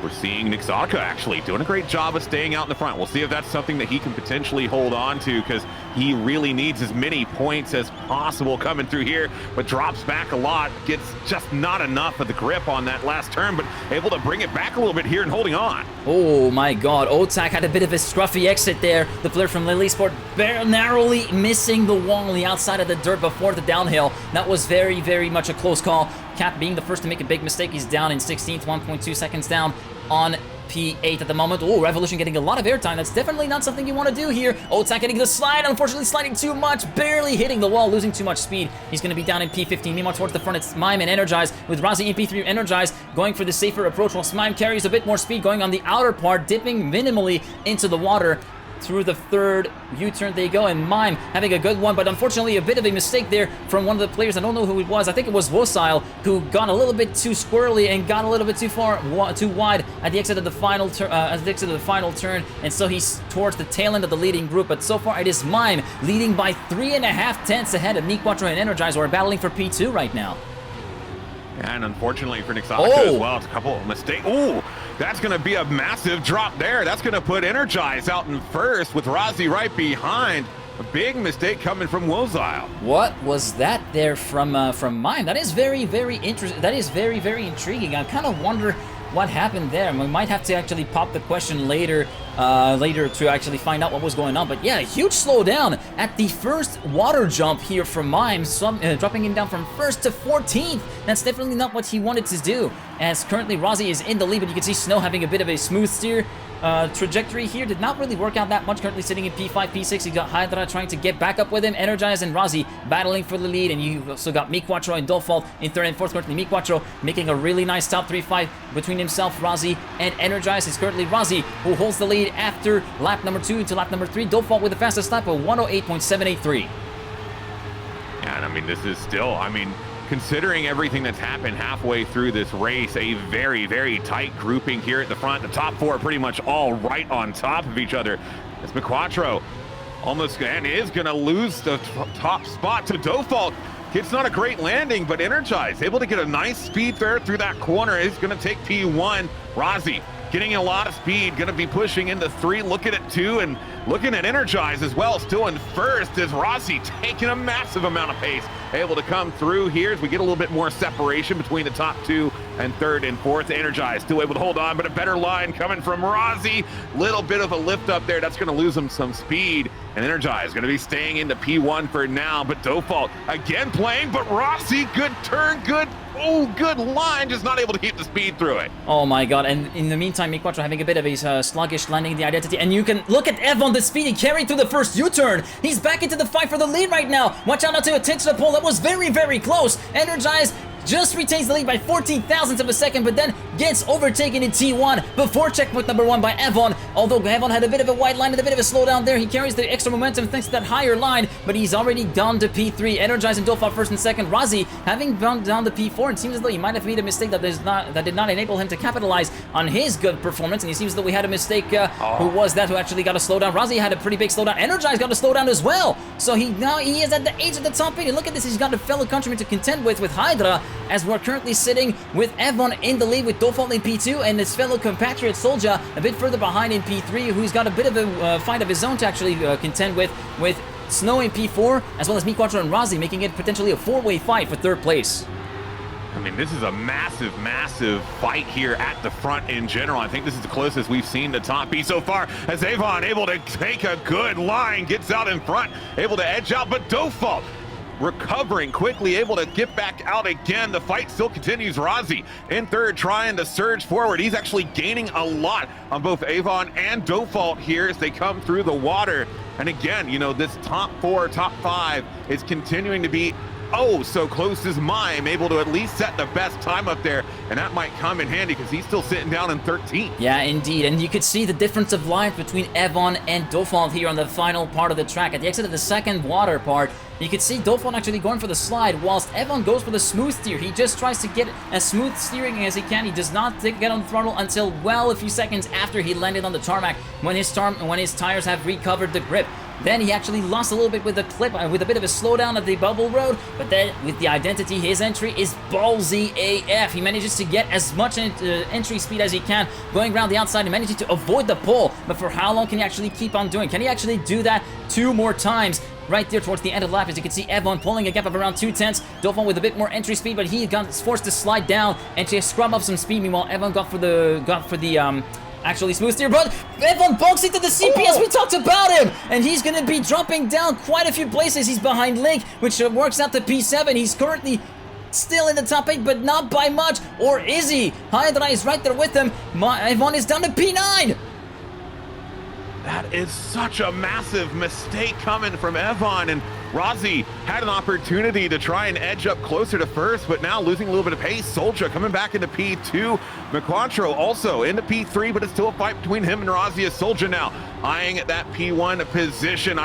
We're seeing Nixotica actually doing a great job of staying out in the front. We'll see if that's something that he can potentially hold on to, because he really needs as many points as possible coming through here, but drops back a lot, gets just not enough of the grip on that last turn, but able to bring it back a little bit here and holding on. Oh my god, Otak had a bit of a scruffy exit there. The player from Lily Sport narrowly missing the wall on the outside of the dirt before the downhill. That was very, very much a close call. Cat being the first to make a big mistake. He's down in 16th, 1.2 seconds down on P8 at the moment. Oh, Revolution getting a lot of airtime. That's definitely not something you want to do here. Otak getting the slide, unfortunately sliding too much, barely hitting the wall, losing too much speed. He's going to be down in P15. Meanwhile, towards the front, it's Mime and Energize, with Razi in P3 Energize going for the safer approach, while Mime carries a bit more speed, going on the outer part, dipping minimally into the water. Through the third U-turn they go, and Mime having a good one, but unfortunately a bit of a mistake there from one of the players. I don't know who it was. I think it was Wosile, who got a little bit too squirrely and got a little bit too wide at the exit of the final turn, and so he's towards the tail end of the leading group. But so far it is Mime leading by 3.5 tenths ahead of Niquatro and Energize, who are battling for P2 right now. And unfortunately for Nixotica as well, it's a couple of mistakes. Ooh, that's going to be a massive drop there. That's going to put Energize out in first with Razi right behind. A big mistake coming from Wozile. What was that there from Mime? That is very, very interesting. That is very, very intriguing. I kind of wonder what happened there. We might have to actually pop the question later to actually find out what was going on. But yeah, a huge slowdown at the first water jump here from Mime, dropping him down from 1st to 14th. That's definitely not what he wanted to do, as currently Razi is in the lead, but you can see Snow having a bit of a smooth steer. Trajectory here did not really work out that much. Currently sitting in P5, P6. You got Hydra trying to get back up with him. Energize and Razi battling for the lead. And you also got Miquatro and Dofall in 3rd and 4th. Currently Miquatro making a really nice top 3 fight between himself, Razi, and Energize. It's currently Razi who holds the lead after lap number 2 into lap number 3. Dofall with the fastest lap of 108.783. Yeah, and I mean, this is still, considering everything that's happened halfway through this race, a very, very tight grouping here at the front. The top 4 pretty much all right on top of each other. It's Miquatro almost and is going to lose the top spot to Default. It's not a great landing, but Energized able to get a nice speed there through that corner. Is going to take P1. Rozzy getting a lot of speed, going to be pushing into 3, looking at 2, and looking at Energize as well, still in first, is Rozzy taking a massive amount of pace, able to come through here as we get a little bit more separation between the top 2 and 3rd and 4th. Energize still able to hold on, but a better line coming from Rozzy. Little bit of a lift up there, that's going to lose him some speed, and Energize going to be staying into P1 for now, but Default again playing, but Rozzy, good turn, good line, just not able to keep the speed through it. Oh my god, and in the meantime, miQuattro having a bit of a sluggish landing in the identity, and you can look at Evon, the speed he carried through the first U-turn. He's back into the fight for the lead right now. Watch out not to attach the pole, that was very, very close. Energize just retains the lead by 14 thousandths of a second, but then gets overtaken in T1 before checkpoint number 1 by Evon. Although Evon had a bit of a wide line and a bit of a slowdown there, he carries the extra momentum thanks to that higher line, but he's already down to P3. Energize and Default first and second. Rozzy having gone down to P4, it seems as though he might have made a mistake that did not enable him to capitalize on his good performance, and he seems as though we had a mistake. Who was that who actually got a slowdown? Rozzy had a pretty big slowdown. Energize got a slowdown as well. So he is at the edge of the top 8, and look at this, he's got a fellow countryman to contend with Hydra, as we're currently sitting with Evon in the lead with Default in P2 and his fellow compatriot Soldier a bit further behind in P3, who's got a bit of a fight of his own to actually contend with Snow in P4, as well as miQuattro and Rozzy, making it potentially a 4-way fight for 3rd place. I mean, this is a massive, massive fight here at the front in general. I think this is the closest we've seen to top B so far, as Evon able to take a good line, gets out in front, able to edge out, but Default recovering quickly, able to get back out again. The fight still continues. Rozzy in 3rd, trying to surge forward. He's actually gaining a lot on both Evon and Default here as they come through the water. And again, you know, this top 4, top 5 is continuing to be so close as Mime, able to at least set the best time up there, and that might come in handy because he's still sitting down in 13th. Yeah, indeed, and you could see the difference of lines between Evon and Default here on the final part of the track. At the exit of the second water part, you could see Default actually going for the slide, whilst Evon goes for the smooth steer. He just tries to get as smooth steering as he can. He does not get on the throttle until well a few seconds after he landed on the tarmac, when his tires have recovered the grip. Then he actually lost a little bit with the clip, with a bit of a slowdown at the bubble road, but then with the identity, his entry is ballsy AF. He manages to get as much entry speed as he can, going around the outside and managing to avoid the pole. But for how long can he actually keep on doing? Can he actually do that 2 more times? Right there towards the end of the lap, as you can see Evon pulling a gap of around 2/10. Default with a bit more entry speed, but he got forced to slide down and to scrub up some speed. Meanwhile, Evon got for the actually smooth steer, but Evon bunks into the CPS. We talked about him, and he's going to be dropping down quite a few places. He's behind Link, which works out to P7. He's currently still in the top 8, but not by much. Or is he? Hydra is right there with him. Evon is down to P9. That is such a massive mistake coming from Evon, and Rozzy had an opportunity to try and edge up closer to first, but now losing a little bit of pace. Soldier coming back into P2. miQuattro also into P3, but it's still a fight between him and Rozzy, as Soldier now eyeing at that P1 position.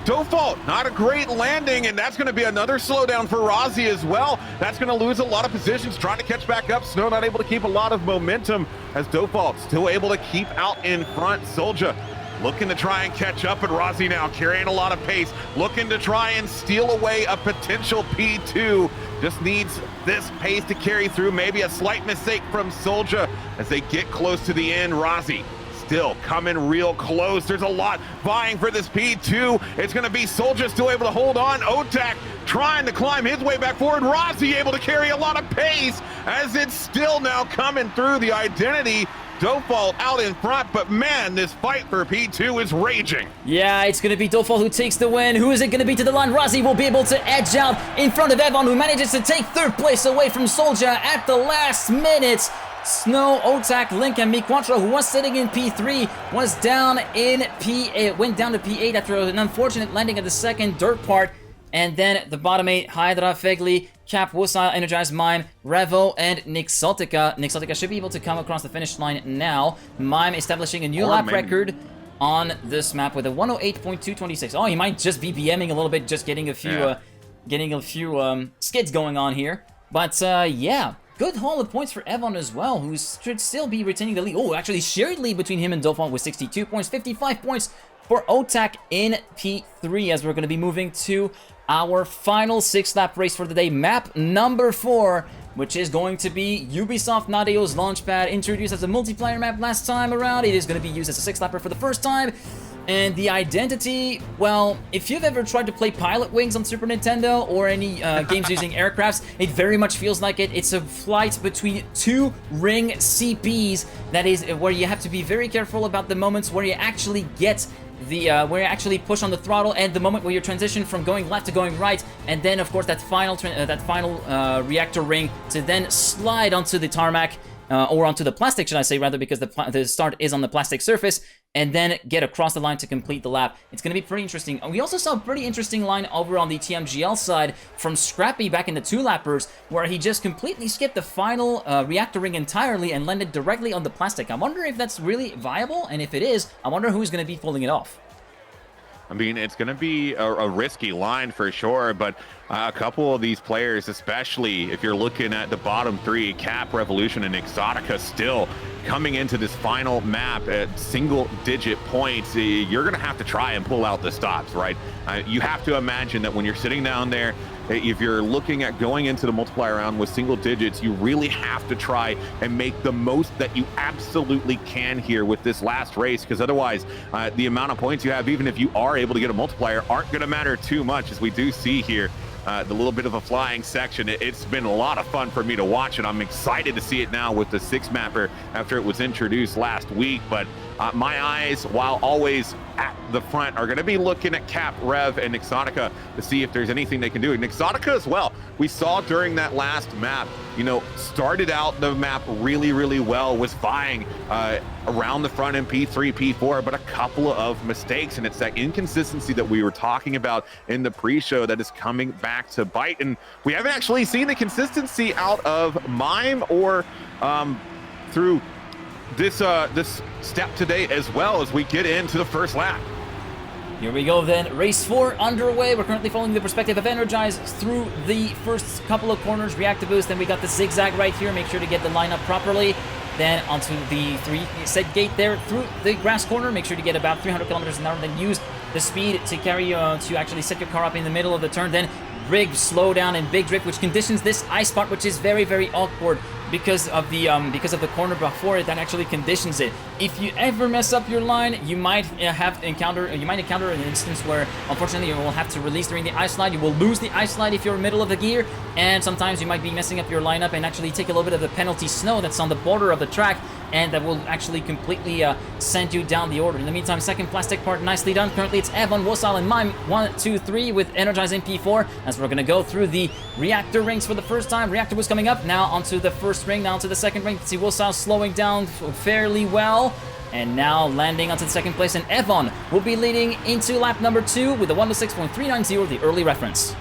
Default, not a great landing, and that's going to be another slowdown for Rozzy as well. That's going to lose a lot of positions, trying to catch back up. Snow not able to keep a lot of momentum, as Default still able to keep out in front. Soldier looking to try and catch up, and Rozzy now carrying a lot of pace, looking to try and steal away a potential P2. Just needs this pace to carry through. Maybe a slight mistake from Soldier as they get close to the end. Rozzy still coming real close. There's a lot vying for this P2. It's going to be Soldier still able to hold on. Otak trying to climb his way back forward. Rozzy able to carry a lot of pace as it's still now coming through the identity. Default out in front, but man, this fight for P2 is raging. Yeah, it's going to be Default who takes the win. Who is it going to be to the line? Rozzy will be able to edge out in front of Evon, who manages to take 3rd place away from Soldier at the last minute. Snow, Otak, Link, and miQuattro, who was sitting in P3, was down in P8, went down to P8 after an unfortunate landing at the second dirt part. And then the bottom 8, Hydra, Fegli, Cap, Wusa, Energized, Mime, Revo, and Nixotica. Nixotica should be able to come across the finish line now. Mime establishing a new lap record on this map with a 108.226. Oh, he might just be BMing a little bit, just getting a few skids going on here. But yeah, good haul of points for Evon as well, who should still be retaining the lead. Oh, actually shared lead between him and Default with 62 points, 55 points for Otak in P3, as we're going to be moving to our final 6-lap race for the day, map number 4, which is going to be Ubisoft Nadeo's Launchpad, introduced as a multiplayer map last time around. It is going to be used as a 6-lapper for the first time. And the identity, well, if you've ever tried to play Pilot Wings on Super Nintendo or any games using aircrafts, it very much feels like it. It's a flight between 2 ring CPs. That is where you have to be very careful about the moments where you actually get the where you actually push on the throttle, and the moment where you transition from going left to going right, and then of course that final reactor ring to then slide onto the tarmac. Or onto the plastic, should I say, rather, because the start is on the plastic surface, and then get across the line to complete the lap. It's going to be pretty interesting. We also saw a pretty interesting line over on the Tmgl side from Scrappy back in the 2-lappers, where he just completely skipped the final reactor ring entirely and landed directly on the plastic. I wonder if that's really viable, and if it is, I wonder who's going to be pulling it off. I mean, it's going to be a risky line for sure, but a couple of these players, especially if you're looking at the bottom 3, Cap, Revolution, and Exotica, still coming into this final map at single-digit points, you're going to have to try and pull out the stops, right? You have to imagine that when you're sitting down there, if you're looking at going into the multiplier round with single digits, you really have to try and make the most that you absolutely can here with this last race, because otherwise the amount of points you have, even if you are able to get a multiplier, aren't going to matter too much, as we do see here. The little bit of a flying section. It's been a lot of fun for me to watch, and I'm excited to see it now with the 6-mapper after it was introduced last week. But my eyes, while always at the front, are going to be looking at Cap, Rev, and Exotica to see if there's anything they can do. And Exotica as well. We saw during that last map, you know, started out the map really, really well, was vying around the front in P3, P4, but a couple of mistakes. And it's that inconsistency that we were talking about in the pre-show that is coming back to bite. And we haven't actually seen the consistency out of Mime or through this this step today, as well, as we get into the first lap. Here we go then, race 4 underway. We're currently following the perspective of Energize through the first couple of corners, reactor boost, then we got the zigzag right here. Make sure to get the line up properly. Then onto the 3 set gate there through the grass corner. Make sure to get about 300 kilometers an hour, then use the speed to carry you to actually set your car up in the middle of the turn. Then big slowdown and big drift, which conditions this ice spot, which is very, very awkward because of the corner before it. That actually conditions it. If you ever mess up your line, you might encounter an instance where unfortunately you will have to release during the ice slide. You will lose the ice slide if you're in the middle of the gear, and sometimes you might be messing up your lineup and actually take a little bit of the penalty snow that's on the border of the track, and that will actually completely send you down the order. In the meantime, second plastic part nicely done. Currently it's Evan, Wosal, and Mime 1, 2, 3 with Energize in P4, as we're gonna go through the reactor rings for the first time. Reactor was coming up, now onto the first ring, now onto the second ring. You can see Wosal slowing down fairly well, and now landing onto the second place, and Evan will be leading into lap number 2 with a 1:06.390, the early reference.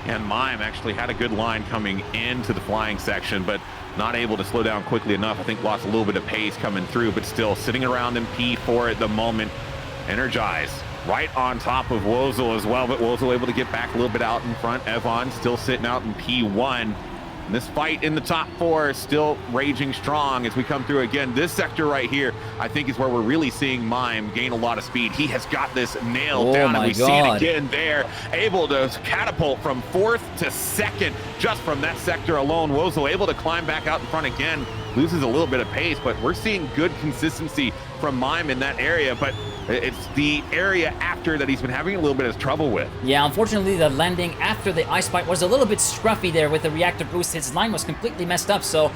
And Mime actually had a good line coming into the flying section, but not able to slow down quickly enough. I think lost a little bit of pace coming through, but still sitting around in P4 at the moment. Energize right on top of Wozel as well, but Wozel able to get back a little bit out in front. Evan still sitting out in P1. And this fight in the top 4 is still raging strong as we come through again. This sector right here, I think, is where we're really seeing Mime gain a lot of speed. He has got this nailed down, and we see it again there. Able to catapult from 4th to 2nd just from that sector alone. Wozel able to climb back out in front again. Loses a little bit of pace, but we're seeing good consistency from Mime in that area. But it's the area after that he's been having a little bit of trouble with. Yeah, unfortunately, the landing after the ice bite was a little bit scruffy there with the reactor boost. His line was completely messed up, so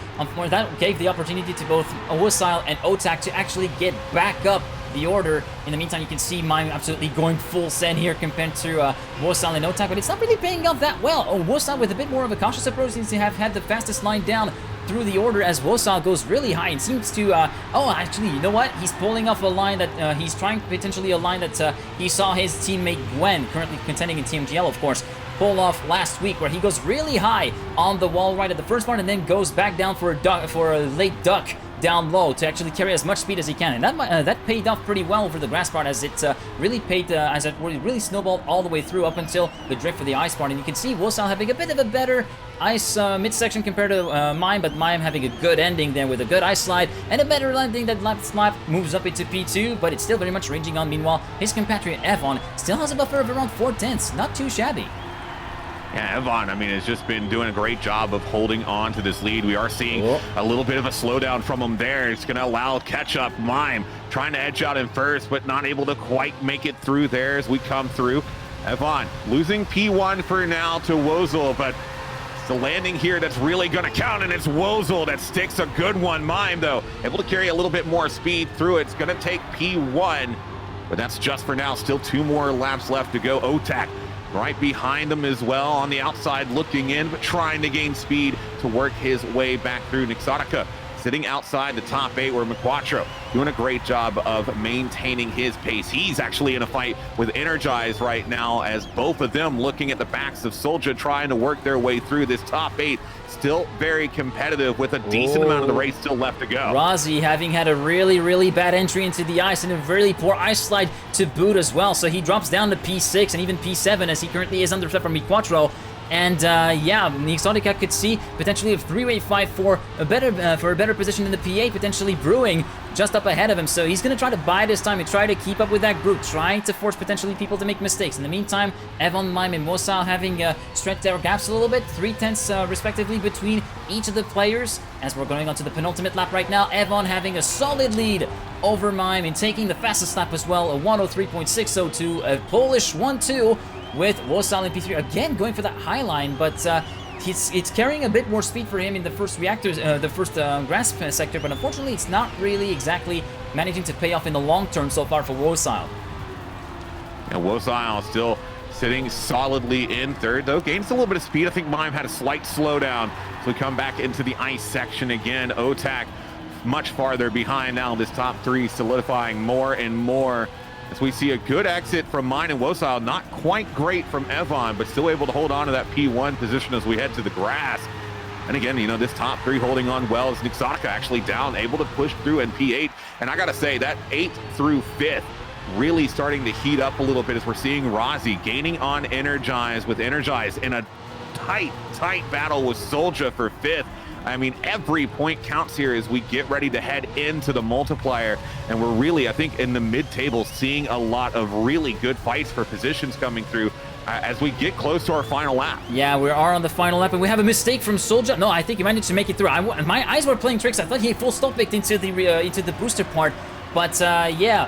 that gave the opportunity to both Wosile and Otak to actually get back up the order. In the meantime, you can see Mime absolutely going full send here compared to Wosile and Otak, but it's not really paying off that well. Wosile with a bit more of a cautious approach seems to have had the fastest line down through the order, as Wosal goes really high and seems to oh, actually, you know what, he's pulling off a line that he's trying potentially a line that he saw his teammate Gwen, currently contending in Tmgl, of course, pull off last week, where he goes really high on the wall right at the first part and then goes back down for a late duck down low to actually carry as much speed as he can, and that paid off pretty well over the grass part, as it really really snowballed all the way through up until the drift for the ice part. And you can see Wosal having a bit of a better ice midsection compared to Mime, but Mime having a good ending there with a good ice slide and a better landing that left slap moves up into P2, but it's still very much raging on. Meanwhile, his compatriot Evon still has a buffer of around 4/10, not too shabby. Yeah, Evon, I mean, has just been doing a great job of holding on to this lead. We are seeing a little bit of a slowdown from him there. It's going to allow catch-up. Mime trying to edge out in first, but not able to quite make it through there as we come through. Evon losing P1 for now to Wozel, but it's the landing here that's really going to count, and it's Wozel that sticks a good one. Mime, though, able to carry a little bit more speed through it. It's going to take P1, but that's just for now. Still 2 more laps left to go. Otak right behind him as well on the outside looking in, but trying to gain speed to work his way back through. Nixotica sitting outside the top 8, where Mquatro doing a great job of maintaining his pace. He's actually in a fight with Energize right now, as both of them looking at the backs of Soldier trying to work their way through this top 8. Still very competitive with a decent amount of the race still left to go. Razi having had a really bad entry into the ice and a really poor ice slide to boot as well, so he drops down to P6 and even P7 as he currently is under threat from Mquatro. And yeah, Exotica could see potentially a 3-way fight for a better position in the P8, potentially brewing just up ahead of him. So he's going to try to buy this time and try to keep up with that group, trying to force potentially people to make mistakes. In the meantime, Evon, Mime, and Mosal having stretched their gaps a little bit, 3/10 respectively between each of the players. As we're going on to the penultimate lap right now, Evon having a solid lead over Mime and taking the fastest lap as well, a 1:03.602, a Polish 1-2. With Wosal in P3 again going for that high line, but it's carrying a bit more speed for him in the first grass sector, but unfortunately it's not really exactly managing to pay off in the long term so far for Wosal. And Wosal still sitting solidly in third, though gains a little bit of speed. I think Mime had a slight slowdown, so we come back into the ice section again. Otak much farther behind now, this top 3 solidifying more and more, as we see a good exit from Mine and Wosal. Not quite great from Evon, but still able to hold on to that P1 position as we head to the grass. And again, you know, this top 3 holding on well, as Nixotica actually down, able to push through in P8. And I gotta say, that 8th through 5th really starting to heat up a little bit, as we're seeing Razi gaining on Energize, with Energize in a tight battle with Soldier for 5th. I mean, every point counts here as we get ready to head into the multiplier, and we're really, I think, in the mid-table seeing a lot of really good fights for positions coming through as we get close to our final lap. Yeah, we are on the final lap, and we have a mistake from Soldier. No, I think he managed to make it through. My eyes were playing tricks. I thought he full stop picked into the booster part, but yeah,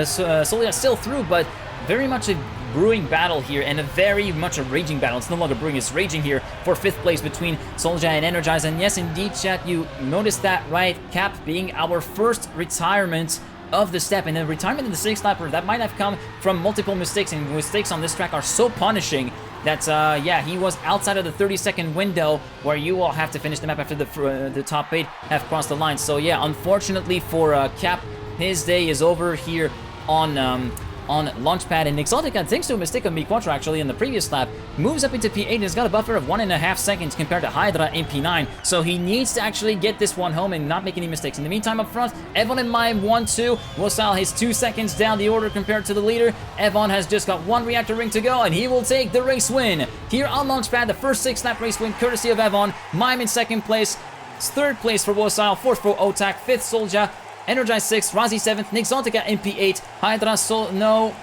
Soldier still through, but very much a brewing battle here, and a very much a raging battle. It's no longer brewing, it's raging here for 5th place between Soldier and Energize. And yes, indeed, chat, you noticed that, right? Cap being our first retirement of the step, and the retirement in the 6th lapper, that might have come from multiple mistakes, and mistakes on this track are so punishing that, yeah, he was outside of the 30-second window where you will have to finish the map after the top 8 have crossed the line. So yeah, unfortunately for Cap, his day is over here on Launchpad. And Exotica, thanks to a mistake of Mquatro actually in the previous lap, moves up into P8 and has got a buffer of 1.5 seconds compared to Hydra in P9. So he needs to actually get this one home and not make any mistakes. In the meantime, up front, Evon and Mime 1-2. Wosal is 2 seconds down the order compared to the leader. Evon has just got 1 reactor ring to go, and he will take the race win. Here on Launchpad, the first 6-lap race win courtesy of Evon. Mime in 2nd place. 3rd place for Wosal. 4th for Otak. 5th Soldier. Energize 6th, Razi 7th, Nixotica MP8, Hydra Snow,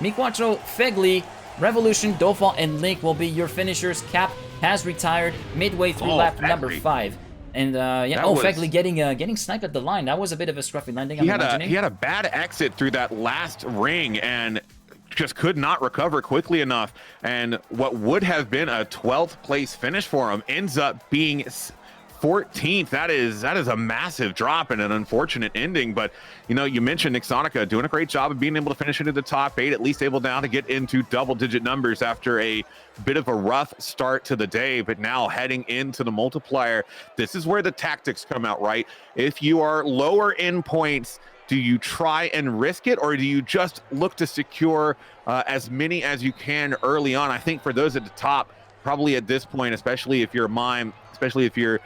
Mquatro, Fegli, Revolution, Dofal, and Link will be your finishers. Cap has retired midway through lap number 5. And yeah, Fegli getting sniped at the line. That was a bit of a scruffy landing. He had a bad exit through that last ring and just could not recover quickly enough. And what would have been a 12th place finish for him ends up being 14th. That is a massive drop and an unfortunate ending. But you know, you mentioned Nixonica doing a great job of being able to finish into the top 8, at least able now to get into double-digit numbers after a bit of a rough start to the day. But now heading into the multiplier, this is where the tactics come out, right? If you are lower in points, do you try and risk it, or do you just look to secure as many as you can early on? I think for those at the top, probably at this point, especially if you're Mime, especially if you're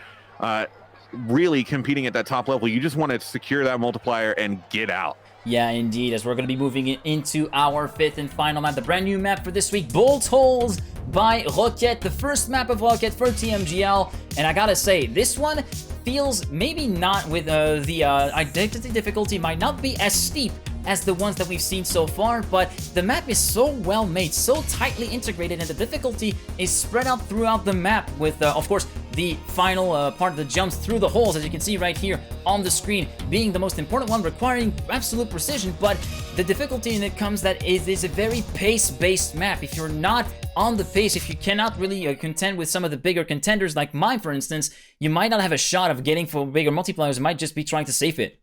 really competing at that top level, you just want to secure that multiplier and get out. Yeah, indeed, as we're going to be moving into our 5th and final map, the brand new map for this week, Bolt Holes by Rocket, the first map of Rocket for Tmgl, and I gotta say, this one feels maybe not with the identity difficulty might not be as steep as the ones that we've seen so far, but the map is so well made, so tightly integrated, and the difficulty is spread out throughout the map with, of course, the final part of the jumps through the holes, as you can see right here on the screen, being the most important one, requiring absolute precision, but the difficulty in it comes that it is a very pace-based map. If you're not on the pace, if you cannot really contend with some of the bigger contenders like mine, for instance, you might not have a shot of getting for bigger multipliers. You might just be trying to safe it.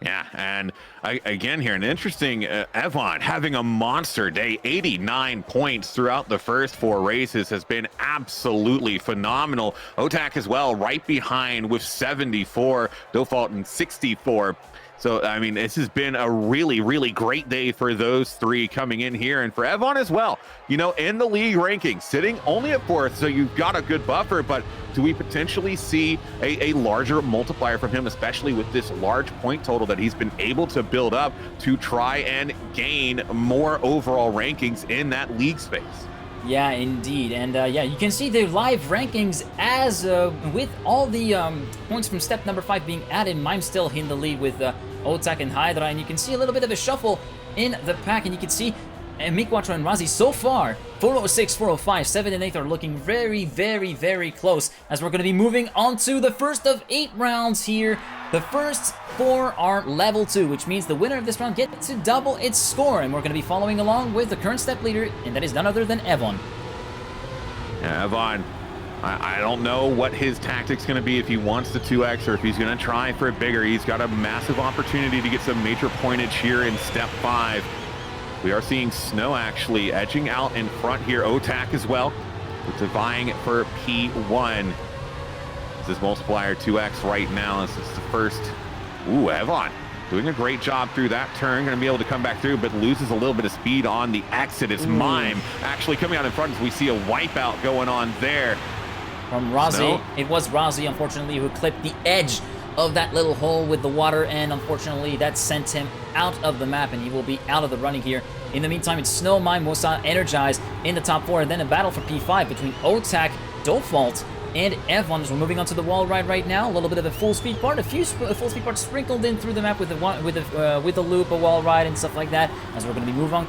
Yeah, and again here, an interesting Evon having a monster day. 89 points throughout the first 4 races has been absolutely phenomenal. Otak as well, right behind with 74, Default and 64. So, I mean, this has been a really, really great day for those 3 coming in here, and for Evon as well. You know, in the league rankings, sitting only at 4th, so you've got a good buffer, but do we potentially see a larger multiplier from him, especially with this large point total that he's been able to build up to try and gain more overall rankings in that league space? Yeah, indeed, and yeah, you can see the live rankings as with all the points from step number 5 being added. Mime's still in the lead with Otak and Hydra, and you can see a little bit of a shuffle in the pack, and you can see Miquatro and Razi so far, 406, 405, 7 and 8 are looking very, very, very close, as we're going to be moving on to the first of 8 rounds here. The first 4 are level 2, which means the winner of this round gets to double its score, and we're going to be following along with the current step leader, and that is none other than Evon. Yeah, Evon, I don't know what his tactic's going to be, if he wants the 2x or if he's going to try for it bigger. He's got a massive opportunity to get some major pointage here in step 5. We are seeing Snow actually edging out in front here. Otak as well. It's vying for P1. This is multiplier 2x right now. This is the first. Ooh, Evon doing a great job through that turn. Going to be able to come back through, but loses a little bit of speed on the exit. It's Mime actually coming out in front as we see a wipeout going on there. From Razi, it was Razi, unfortunately, who clipped the edge of that little hole with the water, and unfortunately that sent him out of the map, and he will be out of the running here. In the meantime, it's Snow, Mime, Mosa, Energized in the top 4, and then a battle for P5 between Otak, Default, and Evon. As we're moving onto the wall ride right now, a little bit of a full speed part, a few full speed parts sprinkled in through the map with the loop, a wall ride, and stuff like that. As we're going to be moving on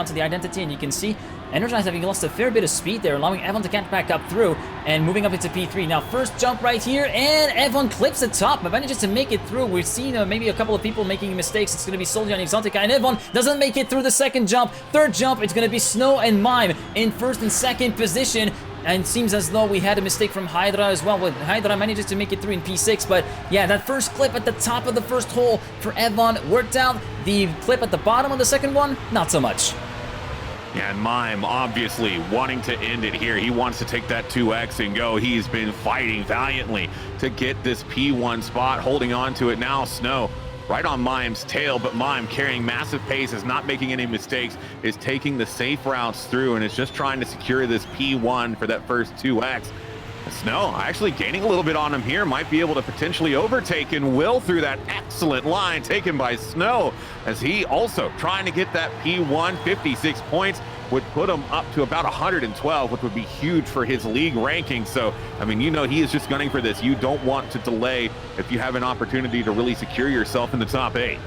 to the identity, and you can see Energized having lost a fair bit of speed there, allowing Evon to get back up through and moving up into P3. Now, first jump right here, and Evon clips the top, but manages to make it through. We've seen maybe a couple of people making mistakes. It's going to be solely on Exotica, and Evon doesn't make it through the second jump. Third jump, it's going to be Snow and Mime in first and second position. And seems as though we had a mistake from Hydra as well. Hydra manages to make it through in P6, but yeah, that first clip at the top of the first hole for Evon worked out. The clip at the bottom of the second one, not so much. Yeah, and Mime obviously wanting to end it here. He wants to take that 2x and go. He's been fighting valiantly to get this P1 spot, holding on to it now. Snow right on Mime's tail, but Mime carrying massive pace, is not making any mistakes, is taking the safe routes through, and is just trying to secure this P1 for that first 2x. Snow actually gaining a little bit on him here, might be able to potentially overtake, and will through that excellent line taken by Snow, as he also trying to get that P1. 56 points would put him up to about 112, which would be huge for his league ranking. So, I mean, you know, he is just gunning for this. You don't want to delay if you have an opportunity to really secure yourself in the top 8.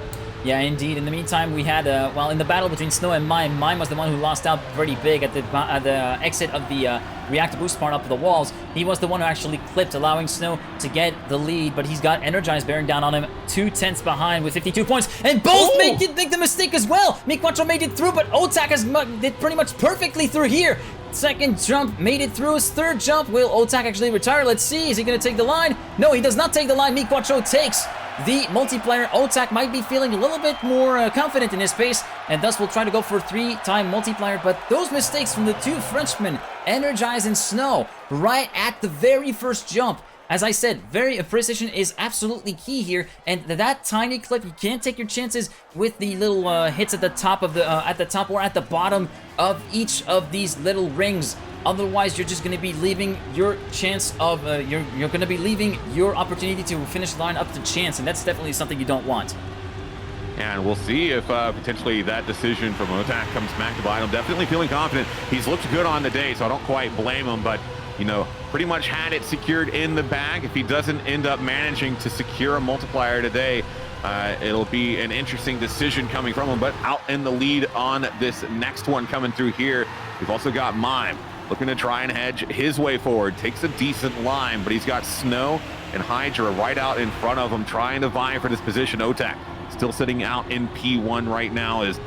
Yeah, indeed. In the meantime, we had, well, in the battle between Snow and Mime, Mime was the one who lost out pretty big at the exit of the reactor boost part up the walls. He was the one who actually clipped, allowing Snow to get the lead, but he's got Energized bearing down on him, 2/10 behind with 52 points, and both make the mistake as well. Miquatro made it through, but Otak did pretty much perfectly through here. Second jump made it through. His third jump, will Otak actually retire? Let's see, is he going to take the line? No, he does not take the line. Miquatro takes the multiplayer. Otak might be feeling a little bit more confident in his pace, and thus will try to go for a 3-time multiplier, but those mistakes from the 2 Frenchmen, Energize and Snow, right at the very first jump. As I said, precision is absolutely key here, and that tiny clip, you can't take your chances with the little hits at the top of at the top or at the bottom of each of these little rings. Otherwise, you're just going to be leaving your chance of you're going to be leaving your opportunity to finish the line up to chance, and that's definitely something you don't want. And we'll see if potentially that decision from Otak comes back to bite him. Definitely feeling confident. He's looked good on the day, so I don't quite blame him. But, you know, pretty much had it secured in the bag. If he doesn't end up managing to secure a multiplier today, it'll be an interesting decision coming from him. But out in the lead on this next one coming through here, we've also got Mime looking to try and hedge his way forward. Takes a decent line, but he's got Snow and Hydra right out in front of him, trying to vie for this position. Otak still sitting out in P1 right now, as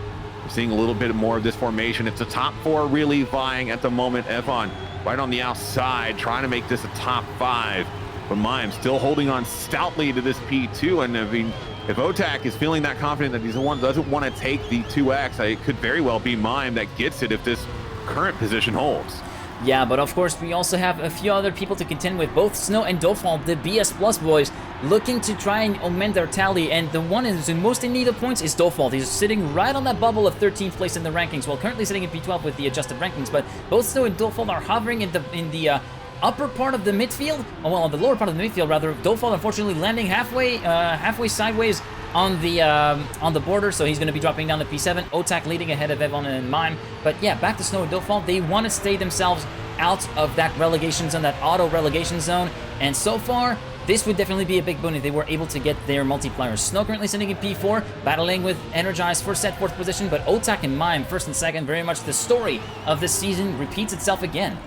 we're seeing a little bit more of this formation. It's a top 4 really vying at the moment. Evan right on the outside, trying to make this a top 5. But Mime still holding on stoutly to this P2. And I mean, if Otak is feeling that confident that he's the one that doesn't want to take the 2X, it could very well be Mime that gets it if this current position holds. Yeah, but of course we also have a few other people to contend with, both Snow and Dofall, the BS Plus boys, looking to try and augment their tally, and the one who's in most in need of points is Dofall. He's sitting right on that bubble of 13th place in the rankings, while currently sitting in P12 with the adjusted rankings, but both Snow and Dofall are hovering in the upper part of the midfield, well, on the lower part of the midfield rather. Dofall unfortunately landing halfway sideways on the border, so he's going to be dropping down to P7. Otak leading ahead of Evan and Mime. But yeah, back to Snow and Dofall. They want to stay themselves out of that relegation zone, that auto relegation zone, and so far this would definitely be a big boon if they were able to get their multipliers. Snow currently sitting in P4, battling with Energize for set 4th position, but Otak and Mime 1st and 2nd. Very much the story of this season repeats itself again.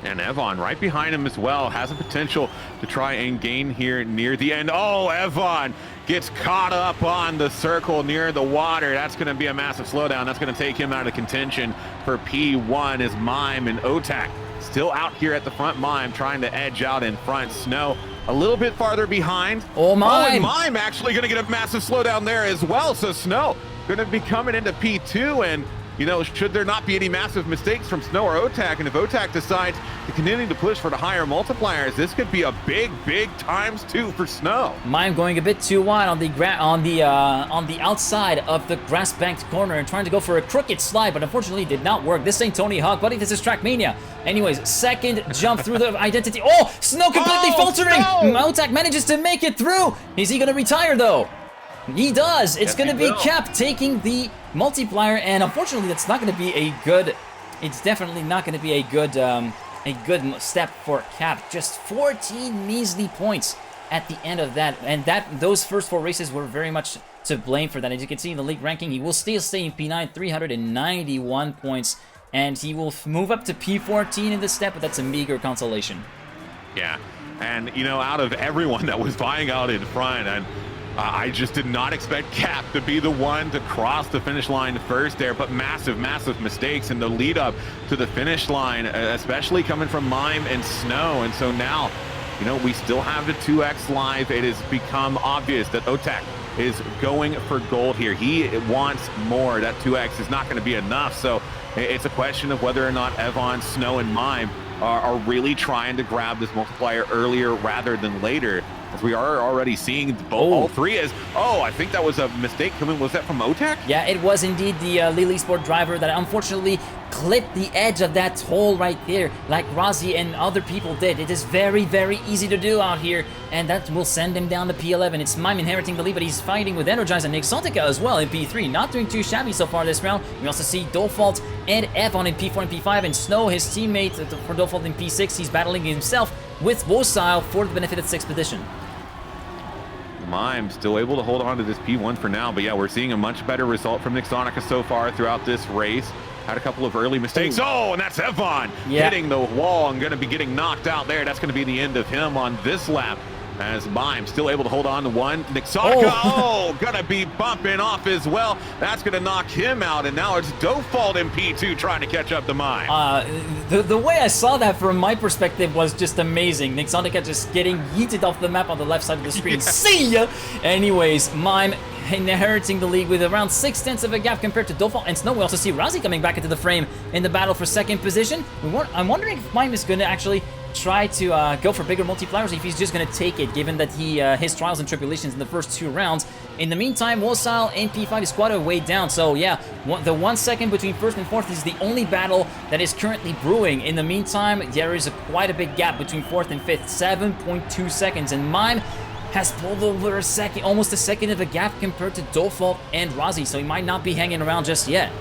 And Evan right behind him as well, has a potential to try and gain here near the end. Oh, Evan gets caught up on the circle near the water. That's going to be a massive slowdown. That's going to take him out of contention for P1 as Mime and Otak still out here at the front. Mime trying to edge out in front. Snow a little bit farther behind. Oh, Mime! Oh, and Mime actually going to get a massive slowdown there as well. So Snow going to be coming into P2, and you know, should there not be any massive mistakes from Snow or Otak, and if Otak decides to continue to push for the higher multipliers, this could be a big ×2 for Snow. Mime going a bit too wide on the outside of the grass-banked corner and trying to go for a crooked slide, but unfortunately did not work. This ain't Tony Hawk, buddy. This is Trackmania. Anyways, second jump through the identity. Oh, Snow completely faltering. No! Otak manages to make it through. Is he going to retire though? He does. It's going to be Cap taking the multiplier, and unfortunately, that's not going to be a good. It's definitely not going to be a good step for Cap. Just 14 measly points at the end of that, and those first 4 races were very much to blame for that. As you can see in the league ranking, he will still stay in P9, 391 points, and he will move up to P14 in this step, but that's a meager consolation. Yeah, and you know, out of everyone that was vying out in front, and I just did not expect Cap to be the one to cross the finish line first there, but massive mistakes in the lead up to the finish line, especially coming from Mime and Snow. And so now, you know, we still have the 2X live. It has become obvious that Otak is going for gold here. He wants more. That 2X is not going to be enough. So it's a question of whether or not Evan, Snow, and Mime are really trying to grab this multiplier earlier rather than later, as we are already seeing all 3 as, I think that was a mistake coming. Was that from Otak? Yeah, it was indeed the Lily Sport driver that unfortunately clipped the edge of that hole right there, like Rozzy and other people did. It is very easy to do out here, and that will send him down to P11. It's Mime inheriting the lead, but he's fighting with Energize and Exotica as well in P3. Not doing too shabby so far this round. We also see Dofalt and Evan in P4 and P5, and Snow, his teammate for Dofalt in P6. He's battling himself with Wosile for the benefit of 6th position. Mime still able to hold on to this P1 for now, but yeah, we're seeing a much better result from Nixonica so far throughout this race. Had a couple of early mistakes. And that's Evan hitting the wall and going to be getting knocked out there. That's going to be the end of him on this lap, as Mime still able to hold on to one. Nixonica, gonna be bumping off as well. That's gonna knock him out, and now it's Dofalt in P2 trying to catch up to Mime. The way I saw that from my perspective was just amazing. Nixonica just getting yeeted off the map on the left side of the screen. See ya! Anyways, Mime inheriting the lead with around 6/10 of a gap compared to Dofalt and Snow. We also see Rozzy coming back into the frame in the battle for 2nd position. I'm wondering if Mime is gonna actually try to go for bigger multipliers, if he's just going to take it, given that his trials and tribulations in the first 2 rounds. In the meantime, Wosile in P5 is quite a way down, so yeah, the 1 second between 1st and 4th is the only battle that is currently brewing. In the meantime, there is quite a big gap between 4th and 5th, 7.2 seconds, and Mime has pulled over a second, almost a second of a gap compared to Default and Rozzy, so he might not be hanging around just yet.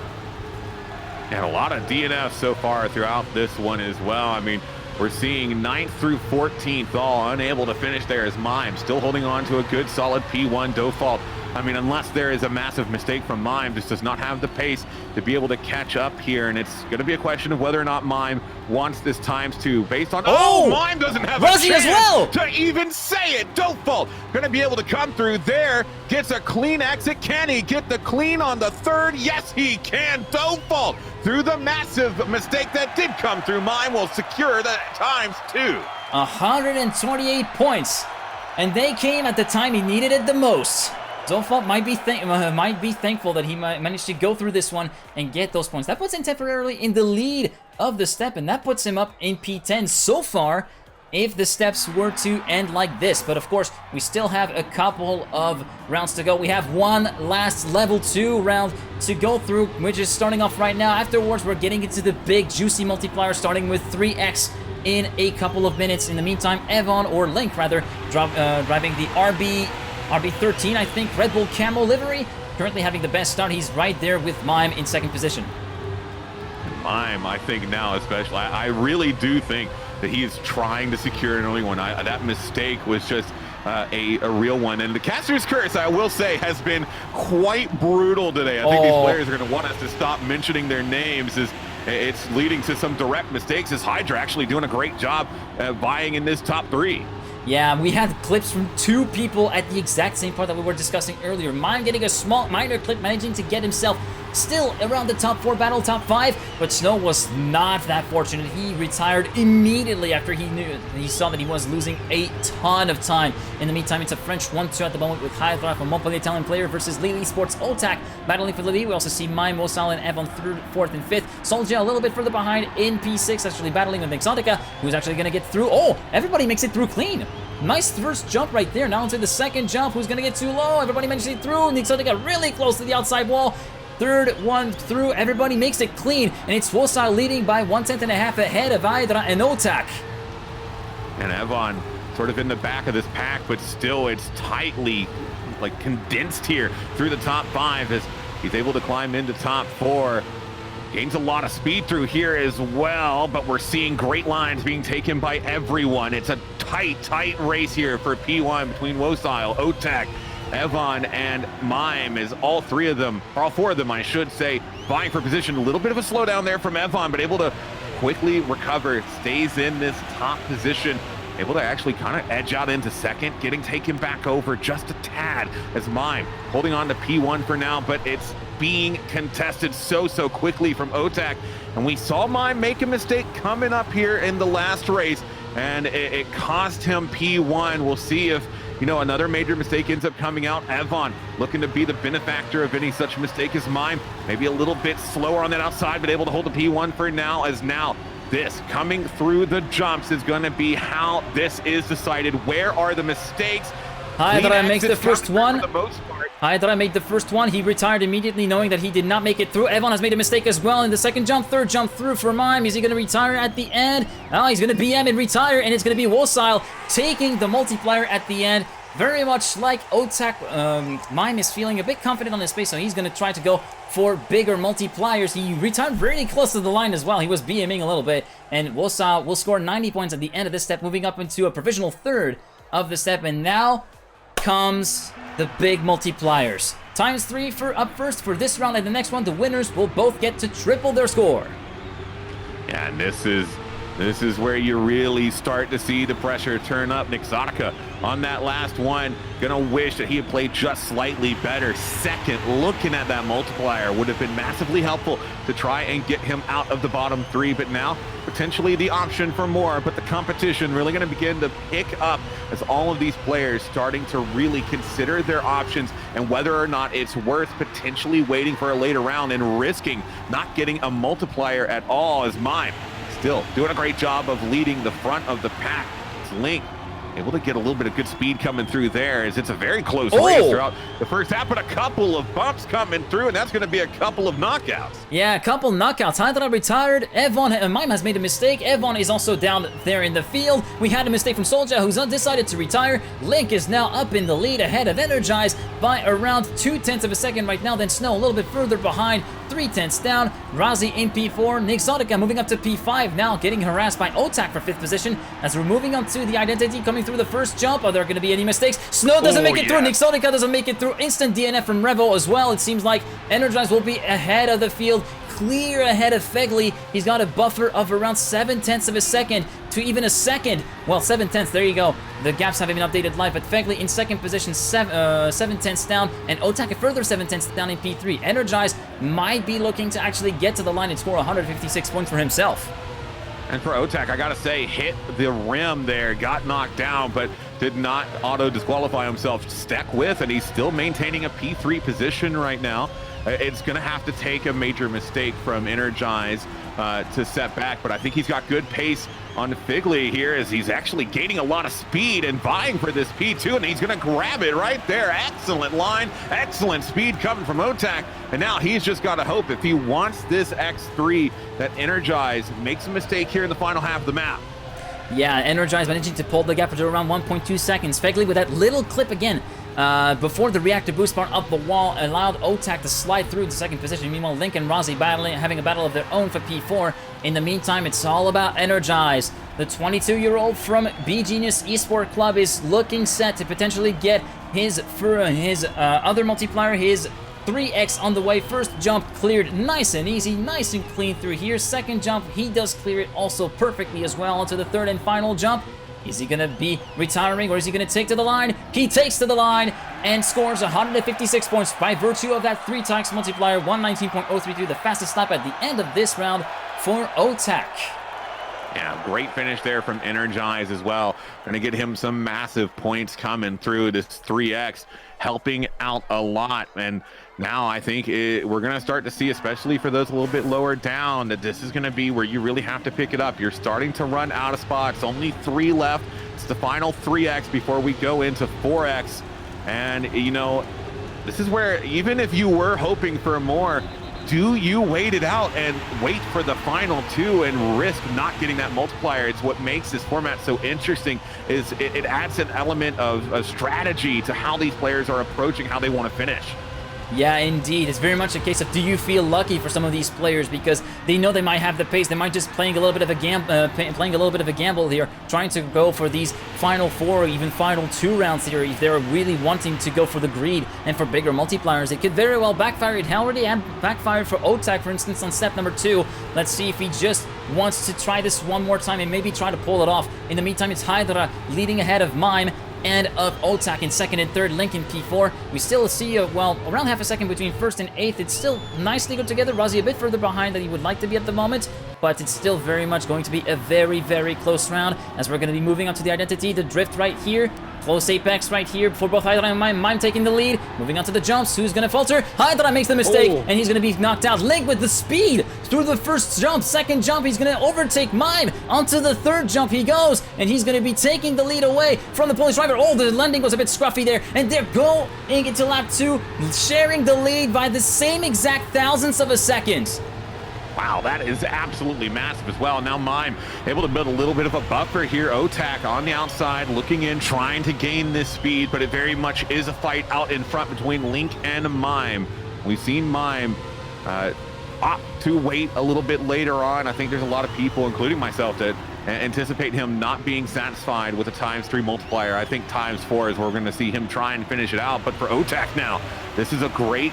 And a lot of DNF so far throughout this one as well. I mean, we're seeing 9th through 14th all unable to finish there as Mime still holding on to a good solid P1 Default. I mean, unless there is a massive mistake from Mime, just does not have the pace to be able to catch up here. And it's going to be a question of whether or not Mime wants this ×2 based on... Oh, Mime doesn't have a chance as well to even say it. Default going to be able to come through there. Gets a clean exit. Can he get the clean on the third? Yes, he can. Default through the massive mistake that did come through. Mime will secure the ×2. 128 points. And they came at the time he needed it the most. Default might be thankful that he managed to go through this one and get those points. That puts him temporarily in the lead of the step, and that puts him up in P10 so far if the steps were to end like this. But of course, we still have a couple of rounds to go. We have one last level 2 round to go through, which is starting off right now. Afterwards, we're getting into the big juicy multiplier, starting with 3x in a couple of minutes. In the meantime, Evan, or Link rather, driving the RB13, I think, Red Bull Camo livery, currently having the best start. He's right there with Mime in second position. Mime, I think now especially, I really do think that he is trying to secure an early one. That mistake was just a real one. And the caster's curse, I will say, has been quite brutal today. I think these players are going to want us to stop mentioning their names, as it's leading to some direct mistakes, as Hydra actually doing a great job vying in this top 3. Yeah, we had clips from 2 people at the exact same part that we were discussing earlier. Mime getting a minor clip, managing to get himself still around the top 4 battle, top 5, but Snow was not that fortunate. He retired immediately after he saw that he was losing a ton of time. In the meantime, it's a French 1-2 at the moment with Hydra from Montpellier Italian player versus Lily Sports Otak battling for the lead. We also see Mime, Mosal, and Evan 4th and 5th. Soldier a little bit further behind in P6, actually battling with Exotica, who's actually going to get through. Oh, everybody makes it through clean. Nice first jump right there. Now into the second jump. Who's going to get too low? Everybody makes it through. Exotica really close to the outside wall. Third one through. Everybody makes it clean. And it's Swosai leading by 1/10.5 ahead of Hydra and Otak. And Evan sort of in the back of this pack, but still it's tightly condensed here through the top 5 as he's able to climb into top 4. Gains a lot of speed through here as well, but we're seeing great lines being taken by everyone. It's a tight race here for P1 between Wosile, Otak, Evan, and Mime, as all 4 of them, I should say, vying for position. A little bit of a slowdown there from Evan, but able to quickly recover, stays in this top position, able to actually kind of edge out into second, getting taken back over just a tad as Mime holding on to P1 for now, but it's being contested so quickly from Otak. And we saw Mime make a mistake coming up here in the last race, and it cost him P1. We'll see if another major mistake ends up coming out. Evan looking to be the benefactor of any such mistake as Mime. Maybe a little bit slower on that outside, but able to hold the P1 for now, as now this coming through the jumps is going to be how this is decided. Where are the mistakes? Hydra makes the first one. Hydra made the first one. He retired immediately knowing that he did not make it through. Evan has made a mistake as well in the second jump. Third jump through for Mime. Is he going to retire at the end? Oh, he's going to BM and retire, and it's going to be Wosile taking the multiplier at the end. Very much like Otak, Mime is feeling a bit confident on his pace, so he's going to try to go for bigger multipliers. He retired very close to the line as well. He was BMing a little bit, and Wosile will score 90 points at the end of this step, moving up into a provisional 3rd of the step, and now comes the big multipliers. ×3 for up first for this round, and the next one, the winners will both get to triple their score. Yeah, and this is where you really start to see the pressure turn up. Exotica on that last one, gonna wish that he had played just slightly better. Second, looking at that multiplier would have been massively helpful to try and get him out of the bottom 3, but now potentially the option for more, but the competition really gonna begin to pick up as all of these players starting to really consider their options and whether or not it's worth potentially waiting for a later round and risking not getting a multiplier at all, as Mime still doing a great job of leading the front of the pack. It's Link able to get a little bit of good speed coming through there, as it's a very close race throughout the first half, but a couple of bumps coming through, and that's going to be a couple of knockouts. Yeah, a couple knockouts. Hydra retired. Mime has made a mistake. Evon is also down there in the field. We had a mistake from Soldier, who's decided to retire. Link is now up in the lead ahead of Energize by around 0.2 of a second right now. Then Snow a little bit further behind, 0.3 down. Razi in P4. Nixotica moving up to P5 now, getting harassed by Otak for 5th position. As we're moving on to the Identity coming through the first jump. Are there going to be any mistakes? Snow doesn't make it through. Nixotica doesn't make it through. Instant DNF from Revo as well. It seems like Energize will be ahead of the field, clear ahead of Fegley. He's got a buffer of around 0.7 of a second to even a second. Well, 0.7, there you go. The gaps haven't been updated live, but Fegley in second position, 0.7 down, and Otak a further 0.7 down in P3. Energize might be looking to actually get to the line and score 156 points for himself. And for Otak, I gotta say, hit the rim there, got knocked down, but did not auto-disqualify himself, stuck with, and he's still maintaining a P3 position right now. It's gonna have to take a major mistake from Energize to set back, but I think he's got good pace on Figley here, as he's actually gaining a lot of speed and vying for this P2, and he's gonna grab it right there. Excellent line, excellent speed coming from Otak, and now he's just gotta hope, if he wants this X3, that Energize makes a mistake here in the final half of the map. Yeah, Energize managing to pull the gap to around 1.2 seconds. Fegley with that little clip again. Before the reactor boost part up the wall allowed Otak to slide through the second position. Meanwhile, Link and Razi having a battle of their own for P4. In the meantime, it's all about Energize. The 22-year-old from B Genius Esport Club is looking set to potentially get his other multiplier, his 3x on the way. First jump cleared nice and easy, nice and clean through here. Second jump, he does clear it also perfectly as well. Onto the third and final jump. Is he going to be retiring, or is he going to take to the line? He takes to the line and scores 156 points by virtue of that 3x multiplier, 119.033, the fastest lap at the end of this round for Otak. Yeah, great finish there from Energize as well. Going to get him some massive points coming through. This 3x helping out a lot. And now I think we're going to start to see, especially for those a little bit lower down, that this is going to be where you really have to pick it up. You're starting to run out of spots. Only 3 left. It's the final 3x before we go into 4x. And, you know, this is where, even if you were hoping for more, do you wait it out and wait for the final 2 and risk not getting that multiplier? It's what makes this format so interesting, is it adds an element of a strategy to how these players are approaching how they want to finish. Yeah, indeed. It's very much a case of, do you feel lucky for some of these players, because they know they might have the pace. They might just playing a little bit of a gamble here, trying to go for these final 4 or even final 2 rounds here. If they're really wanting to go for the greed and for bigger multipliers, it could very well backfire. It already had backfired for Otak, for instance, on step number 2. Let's see if he just wants to try this one more time and maybe try to pull it off. In the meantime, it's Hydra leading ahead of Mime and of Otak in second and third, Link in P4. We still see, well, around half a second between first and 8th. It's still nicely go together. Razi a bit further behind than he would like to be at the moment, but it's still very much going to be a very, very close round, as we're going to be moving up to the Identity, the drift right here. Close apex right here for both Hydra and Mime. Mime taking the lead. Moving on to the jumps. Who's going to falter? Hydra makes the mistake, and he's going to be knocked out. Link with the speed through the first jump. Second jump, he's going to overtake Mime. Onto the third jump he goes, and he's going to be taking the lead away from the Polish driver. Oh, the landing was a bit scruffy there, and they're going into lap 2, sharing the lead by the same exact thousandths of a second. Wow, that is absolutely massive as well. Now Mime able to build a little bit of a buffer here. Otak on the outside, looking in, trying to gain this speed, but it very much is a fight out in front between Link and Mime. We've seen Mime opt to wait a little bit later on. I think there's a lot of people, including myself, that anticipate him not being satisfied with a ×3 multiplier. I think ×4 is where we're going to see him try and finish it out. But for Otak now, this is a great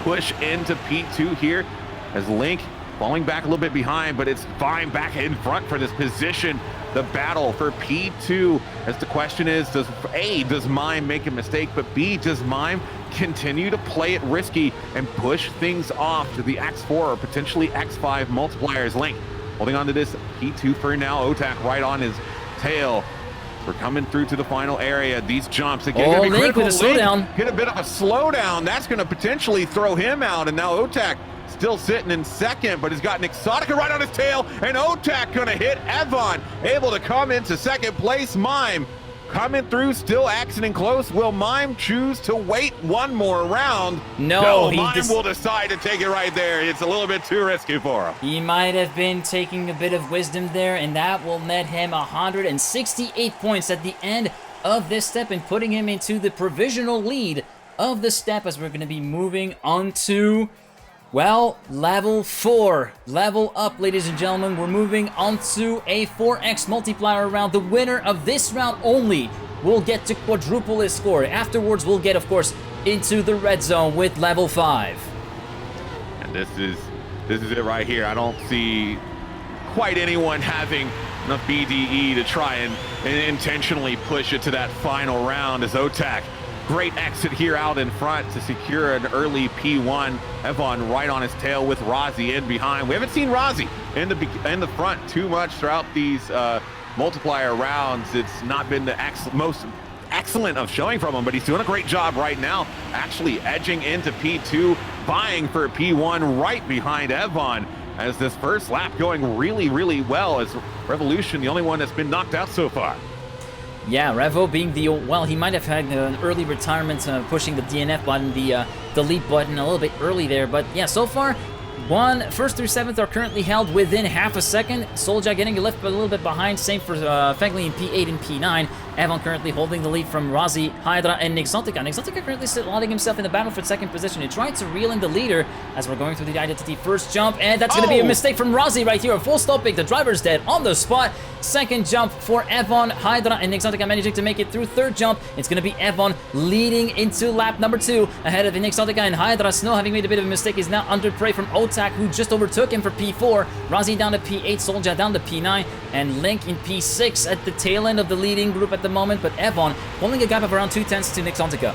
push into P2 here, as Link falling back a little bit behind, but it's fine back in front for this position. The battle for P2, as the question is, does Mime make a mistake, but B, does Mime continue to play it risky and push things off to the X4 or potentially X5 multipliers? Link holding on to this P2 for now. Otak right on his tail. We're coming through to the final area. These jumps again. Oh, Link with a slowdown. Get a bit of a slowdown. That's going to potentially throw him out, and now Otak still sitting in second, but he's got Nixotica right on his tail, and Otak gonna hit Evon, able to come into second place. Mime coming through, still exiting close. Will Mime choose to wait one more round? No, Mime will decide to take it right there. It's a little bit too risky for him. He might have been taking a bit of wisdom there, and that will net him 168 points at the end of this step and putting him into the provisional lead of the step as we're going to be moving on to, well, level 4. Level up, ladies and gentlemen. We're moving on to a 4x multiplier round. The winner of this round only will get to quadruple his score. Afterwards, we'll get, of course, into the red zone with level 5. And this is it right here. I don't see quite anyone having enough BDE to try and intentionally push it to that final round as Otak. Great exit here out in front to secure an early P1. Evon right on his tail with Rozzy in behind. We haven't seen Rozzy in the front too much throughout these multiplier rounds. It's not been the most excellent of showing from him, but he's doing a great job right now, actually edging into P2, vying for P1 right behind Evon, as this first lap going really, really well, as Revolution, the only one that's been knocked out so far. Yeah, Revo being the, well, he might have had an early retirement pushing the DNF button, the delete button a little bit early there, but yeah, so far, 1st through 7th are currently held within half a second. Soulja getting left a little bit behind, same for Fegley in P8 and P9. Evon currently holding the lead from Rozzy, Hydra, and Nixontica. Nixontica currently slotting himself in the battle for 2nd position. He tried to reel in the leader as we're going through the identity first jump, and that's going to be a mistake from Rozzy right here. A full stopping. The driver's dead on the spot. 2nd jump for Evon, Hydra, and Nixontica managing to make it through. 3rd jump, it's going to be Evon leading into lap number 2 ahead of Nixontica and Hydra. Snow, having made a bit of a mistake, is now under prey from Otak, who just overtook him for P4. Rozzy down to P8, Soulja down to P9, and Link in P6 at the tail end of the leading group at the moment, but Evon holding a gap of around 2/10 to Nixontica.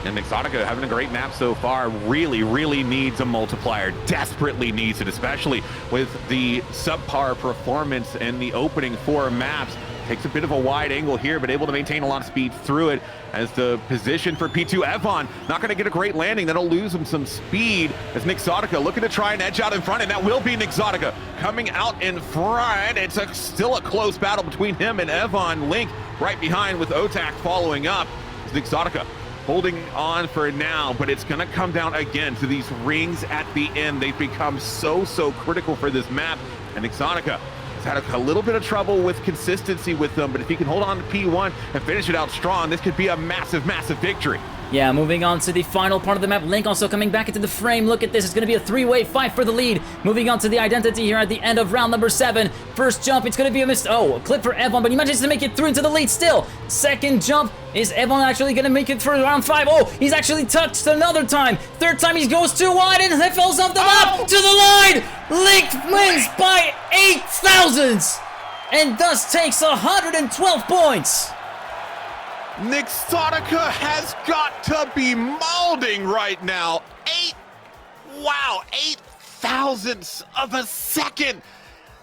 And Nixontica having a great map so far, really, really needs a multiplier, desperately needs it, especially with the subpar performance in the opening 4 maps. Takes a bit of a wide angle here, but able to maintain a lot of speed through it as the position for P2. Evon not going to get a great landing. That'll lose him some speed as Nixontica looking to try and edge out in front, and that will be Nixontica coming out in front. It's still a close battle between him and Evon. Link right behind with Otak following up. Nixontica holding on for now, but it's going to come down again to these rings at the end. They've become so critical for this map, and Nixontica had a little bit of trouble with consistency with them, but if he can hold on to P1 and finish it out strong, this could be a massive victory. Yeah, moving on to the final part of the map. Link also coming back into the frame. Look at this. It's going to be a 3-way fight for the lead. Moving on to the identity here at the end of round number 7. First jump, it's going to be a clip for Evon, but he manages to make it through into the lead still. 2nd jump, is Evon actually going to make it for round 5? Oh, he's actually touched another time. 3rd time, he goes too wide and he falls off the map to the line. Link wins by 8 thousandths and thus takes 112 points. Nixontica has got to be molding right now. 8 thousandths of a second.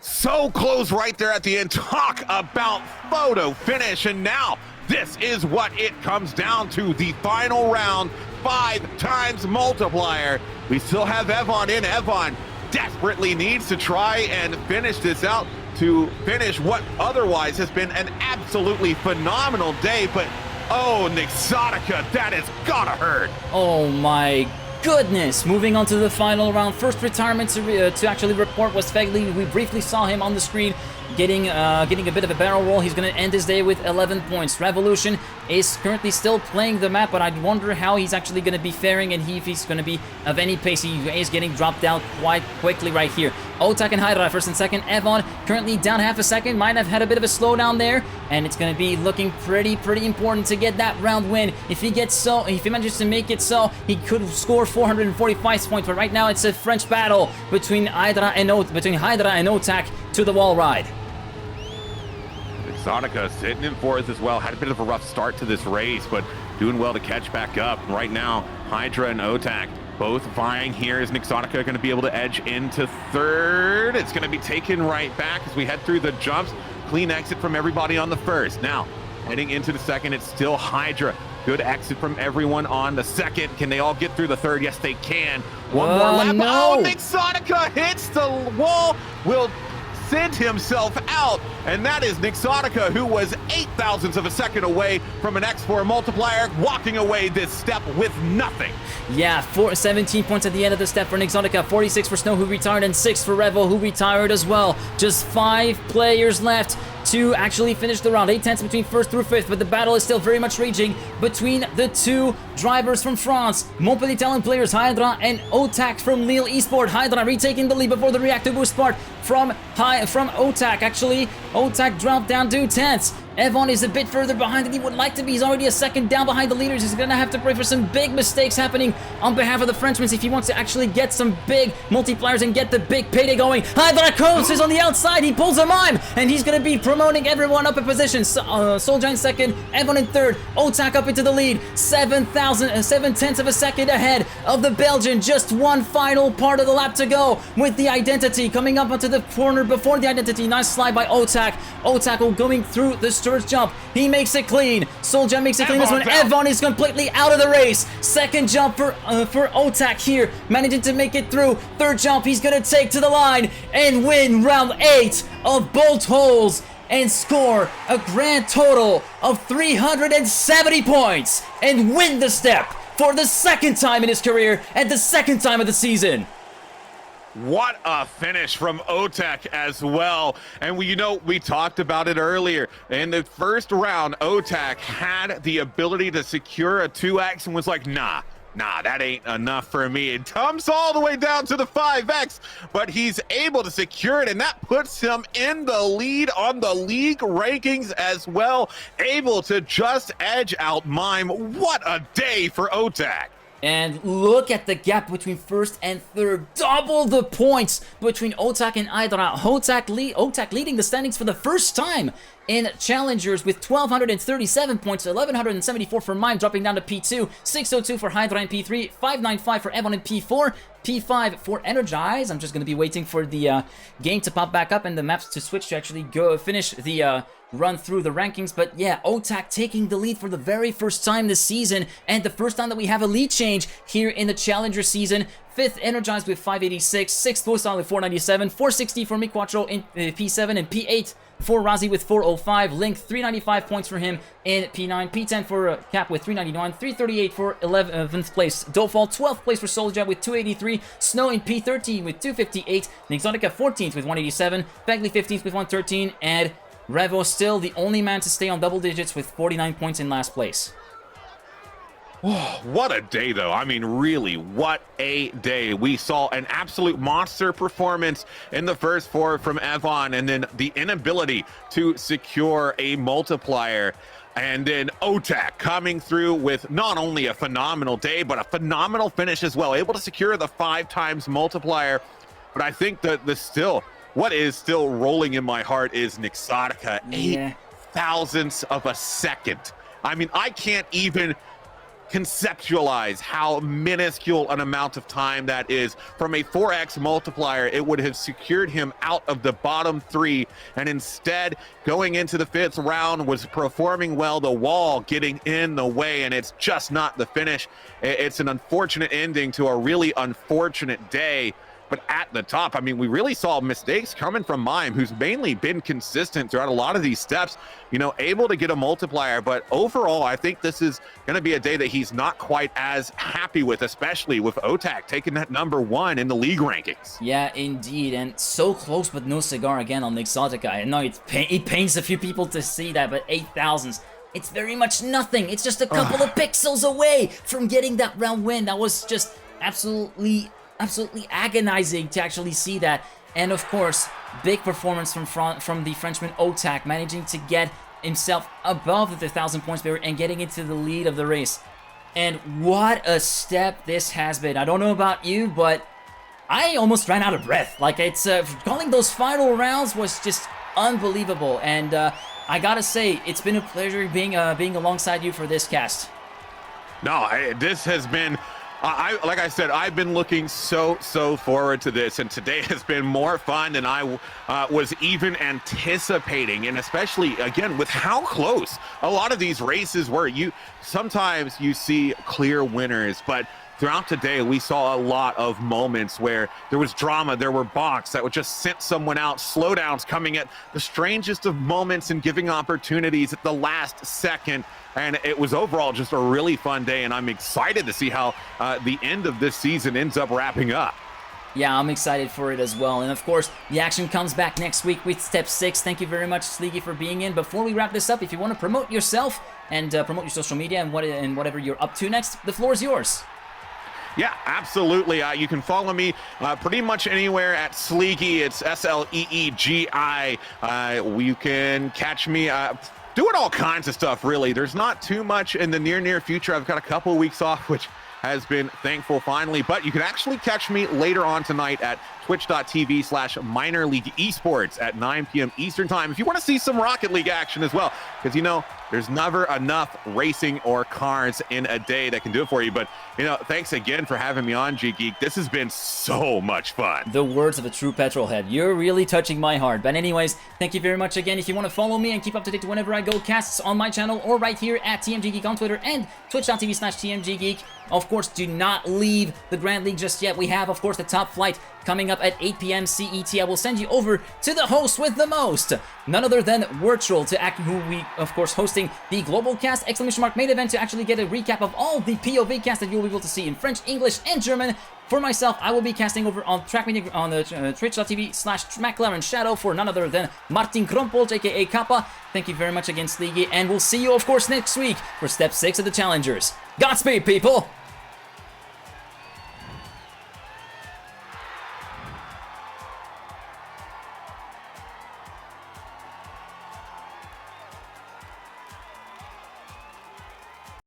So close right there at the end. Talk about photo finish. And now this is what it comes down to. The final round, 5 times multiplier. We still have Evon in. Evon desperately needs to try and finish this out to finish what otherwise has been an absolutely phenomenal day, but oh, Nixontica, that has gotta hurt. Oh my goodness. Moving on to the final round. First retirement to actually report was Fegley. We briefly saw him on the screen getting a bit of a barrel roll. He's going to end his day with 11 points. Revolution is currently still playing the map, but I wonder how he's actually going to be faring and if he's going to be of any pace. He is getting dropped out quite quickly right here. Otak and Hydra 1st and 2nd. Evon currently down half a second. Might have had a bit of a slowdown there, and it's going to be looking pretty important to get that round win. If he manages to make it so, he could score 445 points, but right now it's a French battle between Hydra and Otak to the wall ride. Nixontica sitting in 4th as well. Had a bit of a rough start to this race, but doing well to catch back up. Right now, Hydra and Otak both vying here. Is Nixontica going to be able to edge into 3rd? It's going to be taken right back as we head through the jumps. Clean exit from everybody on the 1st. Now, heading into the 2nd, it's still Hydra. Good exit from everyone on the 2nd. Can they all get through the 3rd? Yes, they can. One more lap. No. Oh, Nixontica hits the wall. Will sent himself out, and that is Nixotica, who was 0.08 of a second away from an X4 multiplier, walking away this step with nothing. Yeah, 17 points at the end of the step for Nixotica, 46 for Snow, who retired, and 6 for Revo, who retired as well. Just 5 players left to actually finish the round. 8/10 between 1st through 5th, but the battle is still very much raging between the 2 drivers from France. Montpellier talent players Hydra and Otac from Lille Esport. Hydra retaking the lead before the reactor boost part from Otac. Actually, Otac dropped down 2/10. Evon is a bit further behind than he would like to be. He's already a second down behind the leaders. He's going to have to pray for some big mistakes happening on behalf of the Frenchman if he wants to actually get some big multipliers and get the big payday going. Hydra Coast is on the outside. He pulls a mime, and he's going to be promoting everyone up in position. Soldier in second, Evon in third, Otac up into the lead. 7/10 of a second ahead of the Belgian. Just one final part of the lap to go with the identity coming up onto the corner before the identity. Nice slide by Otac. Otac going through the first jump. He makes it clean. Soldier makes it clean this one. Evon is completely out of the race. Second jump for Otac here, managing to make it through. Third jump he's going to take to the line and win round 8 of Bolt Holes and score a grand total of 370 points and win the step for the 2nd time in his career and the 2nd time of the season. What a finish from Otac as well. And we talked about it earlier. In the first round, Otac had the ability to secure a 2x and was like, nah, that ain't enough for me. It comes all the way down to the 5x, but he's able to secure it, and that puts him in the lead on the league rankings as well, able to just edge out Mime. What a day for Otac. And look at the gap between 1st and 3rd. Double the points between Otac and Hydra. Otac leading the standings for the first time in Challengers with 1,237 points, 1,174 for Mime, dropping down to P2, 602 for Hydra in P3, 595 for Evon in P4, P5 for Energize. I'm just going to be waiting for the game to pop back up and the maps to switch to actually go finish the run through the rankings. But yeah, Otac taking the lead for the very first time this season, and the first time that we have a lead change here in the Challenger season. 5th Energized with 586, 6th Postile with 497, 460 for Miquatro in P7, and P8 for Razi with 405, Link 395 points for him in P9, P10 for Cap with 391, 338 for 11th place Dofall, 12th place for Soldier with 283, Snow in P13 with 258, Nixotica 14th with 187, Bagley 15th with 113, and Revo still the only man to stay on double digits with 49 points in last place. What a day, though. I mean, really, what a day. We saw an absolute monster performance in the first 4 from Evon, and then the inability to secure a multiplier. And then Otac coming through with not only a phenomenal day, but a phenomenal finish as well, able to secure the 5 times multiplier. But I think that what is still rolling in my heart is Nixotica, 0.08 of a second. I mean, I can't even conceptualize how minuscule an amount of time that is. From a 4x multiplier, it would have secured him out of the bottom 3, and instead going into the 5th round was performing well, the wall getting in the way, and it's just not the finish. It's an unfortunate ending to a really unfortunate day. But at the top, I mean, we really saw mistakes coming from Mime, who's mainly been consistent throughout a lot of these steps, able to get a multiplier. But overall, I think this is going to be a day that he's not quite as happy with, especially with Otac taking that #1 in the league rankings. Yeah, indeed. And so close, but no cigar again on Nixotica. I know it pains a few people to see that, but 8,000s. It's very much nothing. It's just a couple of pixels away from getting that round win. That was just absolutely agonizing to actually see that. And of course, big performance from the Frenchman Otac, managing to get himself above the 1,000 points barrier and getting into the lead of the race. And what a step this has been. I don't know about you, but I almost ran out of breath. Like, it's calling those final rounds was just unbelievable. And I gotta say, it's been a pleasure being alongside you for this cast. No, this has been like I said, I've been looking so forward to this, and today has been more fun than I was even anticipating, and especially, again, with how close a lot of these races were. Sometimes you see clear winners, but throughout today, we saw a lot of moments where there was drama, there were bonks that would just sent someone out, slowdowns coming at the strangest of moments and giving opportunities at the last second. And it was overall just a really fun day, and I'm excited to see how the end of this season ends up wrapping up. Yeah, I'm excited for it as well. And of course, the action comes back next week with Step 6. Thank you very much, Sleegi, for being in. Before we wrap this up, if you want to promote yourself and promote your social media and whatever you're up to next, the floor is yours. Yeah, absolutely. You can follow me pretty much anywhere at Sleegi. It's Sleegi. You can catch me doing all kinds of stuff, really. There's not too much in the near future. I've got a couple of weeks off, which has been thankful finally, but you can actually catch me later on tonight at twitch.tv/minor league esports at 9 p.m. Eastern time if you want to see some Rocket League action as well, because you know there's never enough racing or cars in a day that can do it for you. But you know, thanks again for having me on, GGeek. This has been so much fun. The words of a true petrol head. You're really touching my heart. But anyways, thank you very much again. If you want to follow me and keep up to date whenever I go casts on my channel or right here at TMGgeek on Twitter and twitch.tv/TMGgeek. Of course, do not leave the Grand League just yet. We have, of course, the top flight coming up at 8 p.m. CET. I will send you over to the host with the most. None other than Virtual, who we, of course, hosting the Global Cast main event to actually get a recap of all the POV casts that you'll be able to see in French, English, and German. For myself, I will be casting over on Trackmania on the twitch.tv/McLaren Shadow for none other than Martin Krompold, aka Kappa. Thank you very much again, Sleegi, and we'll see you, of course, next week for Step 6 of the Challengers. Godspeed, people!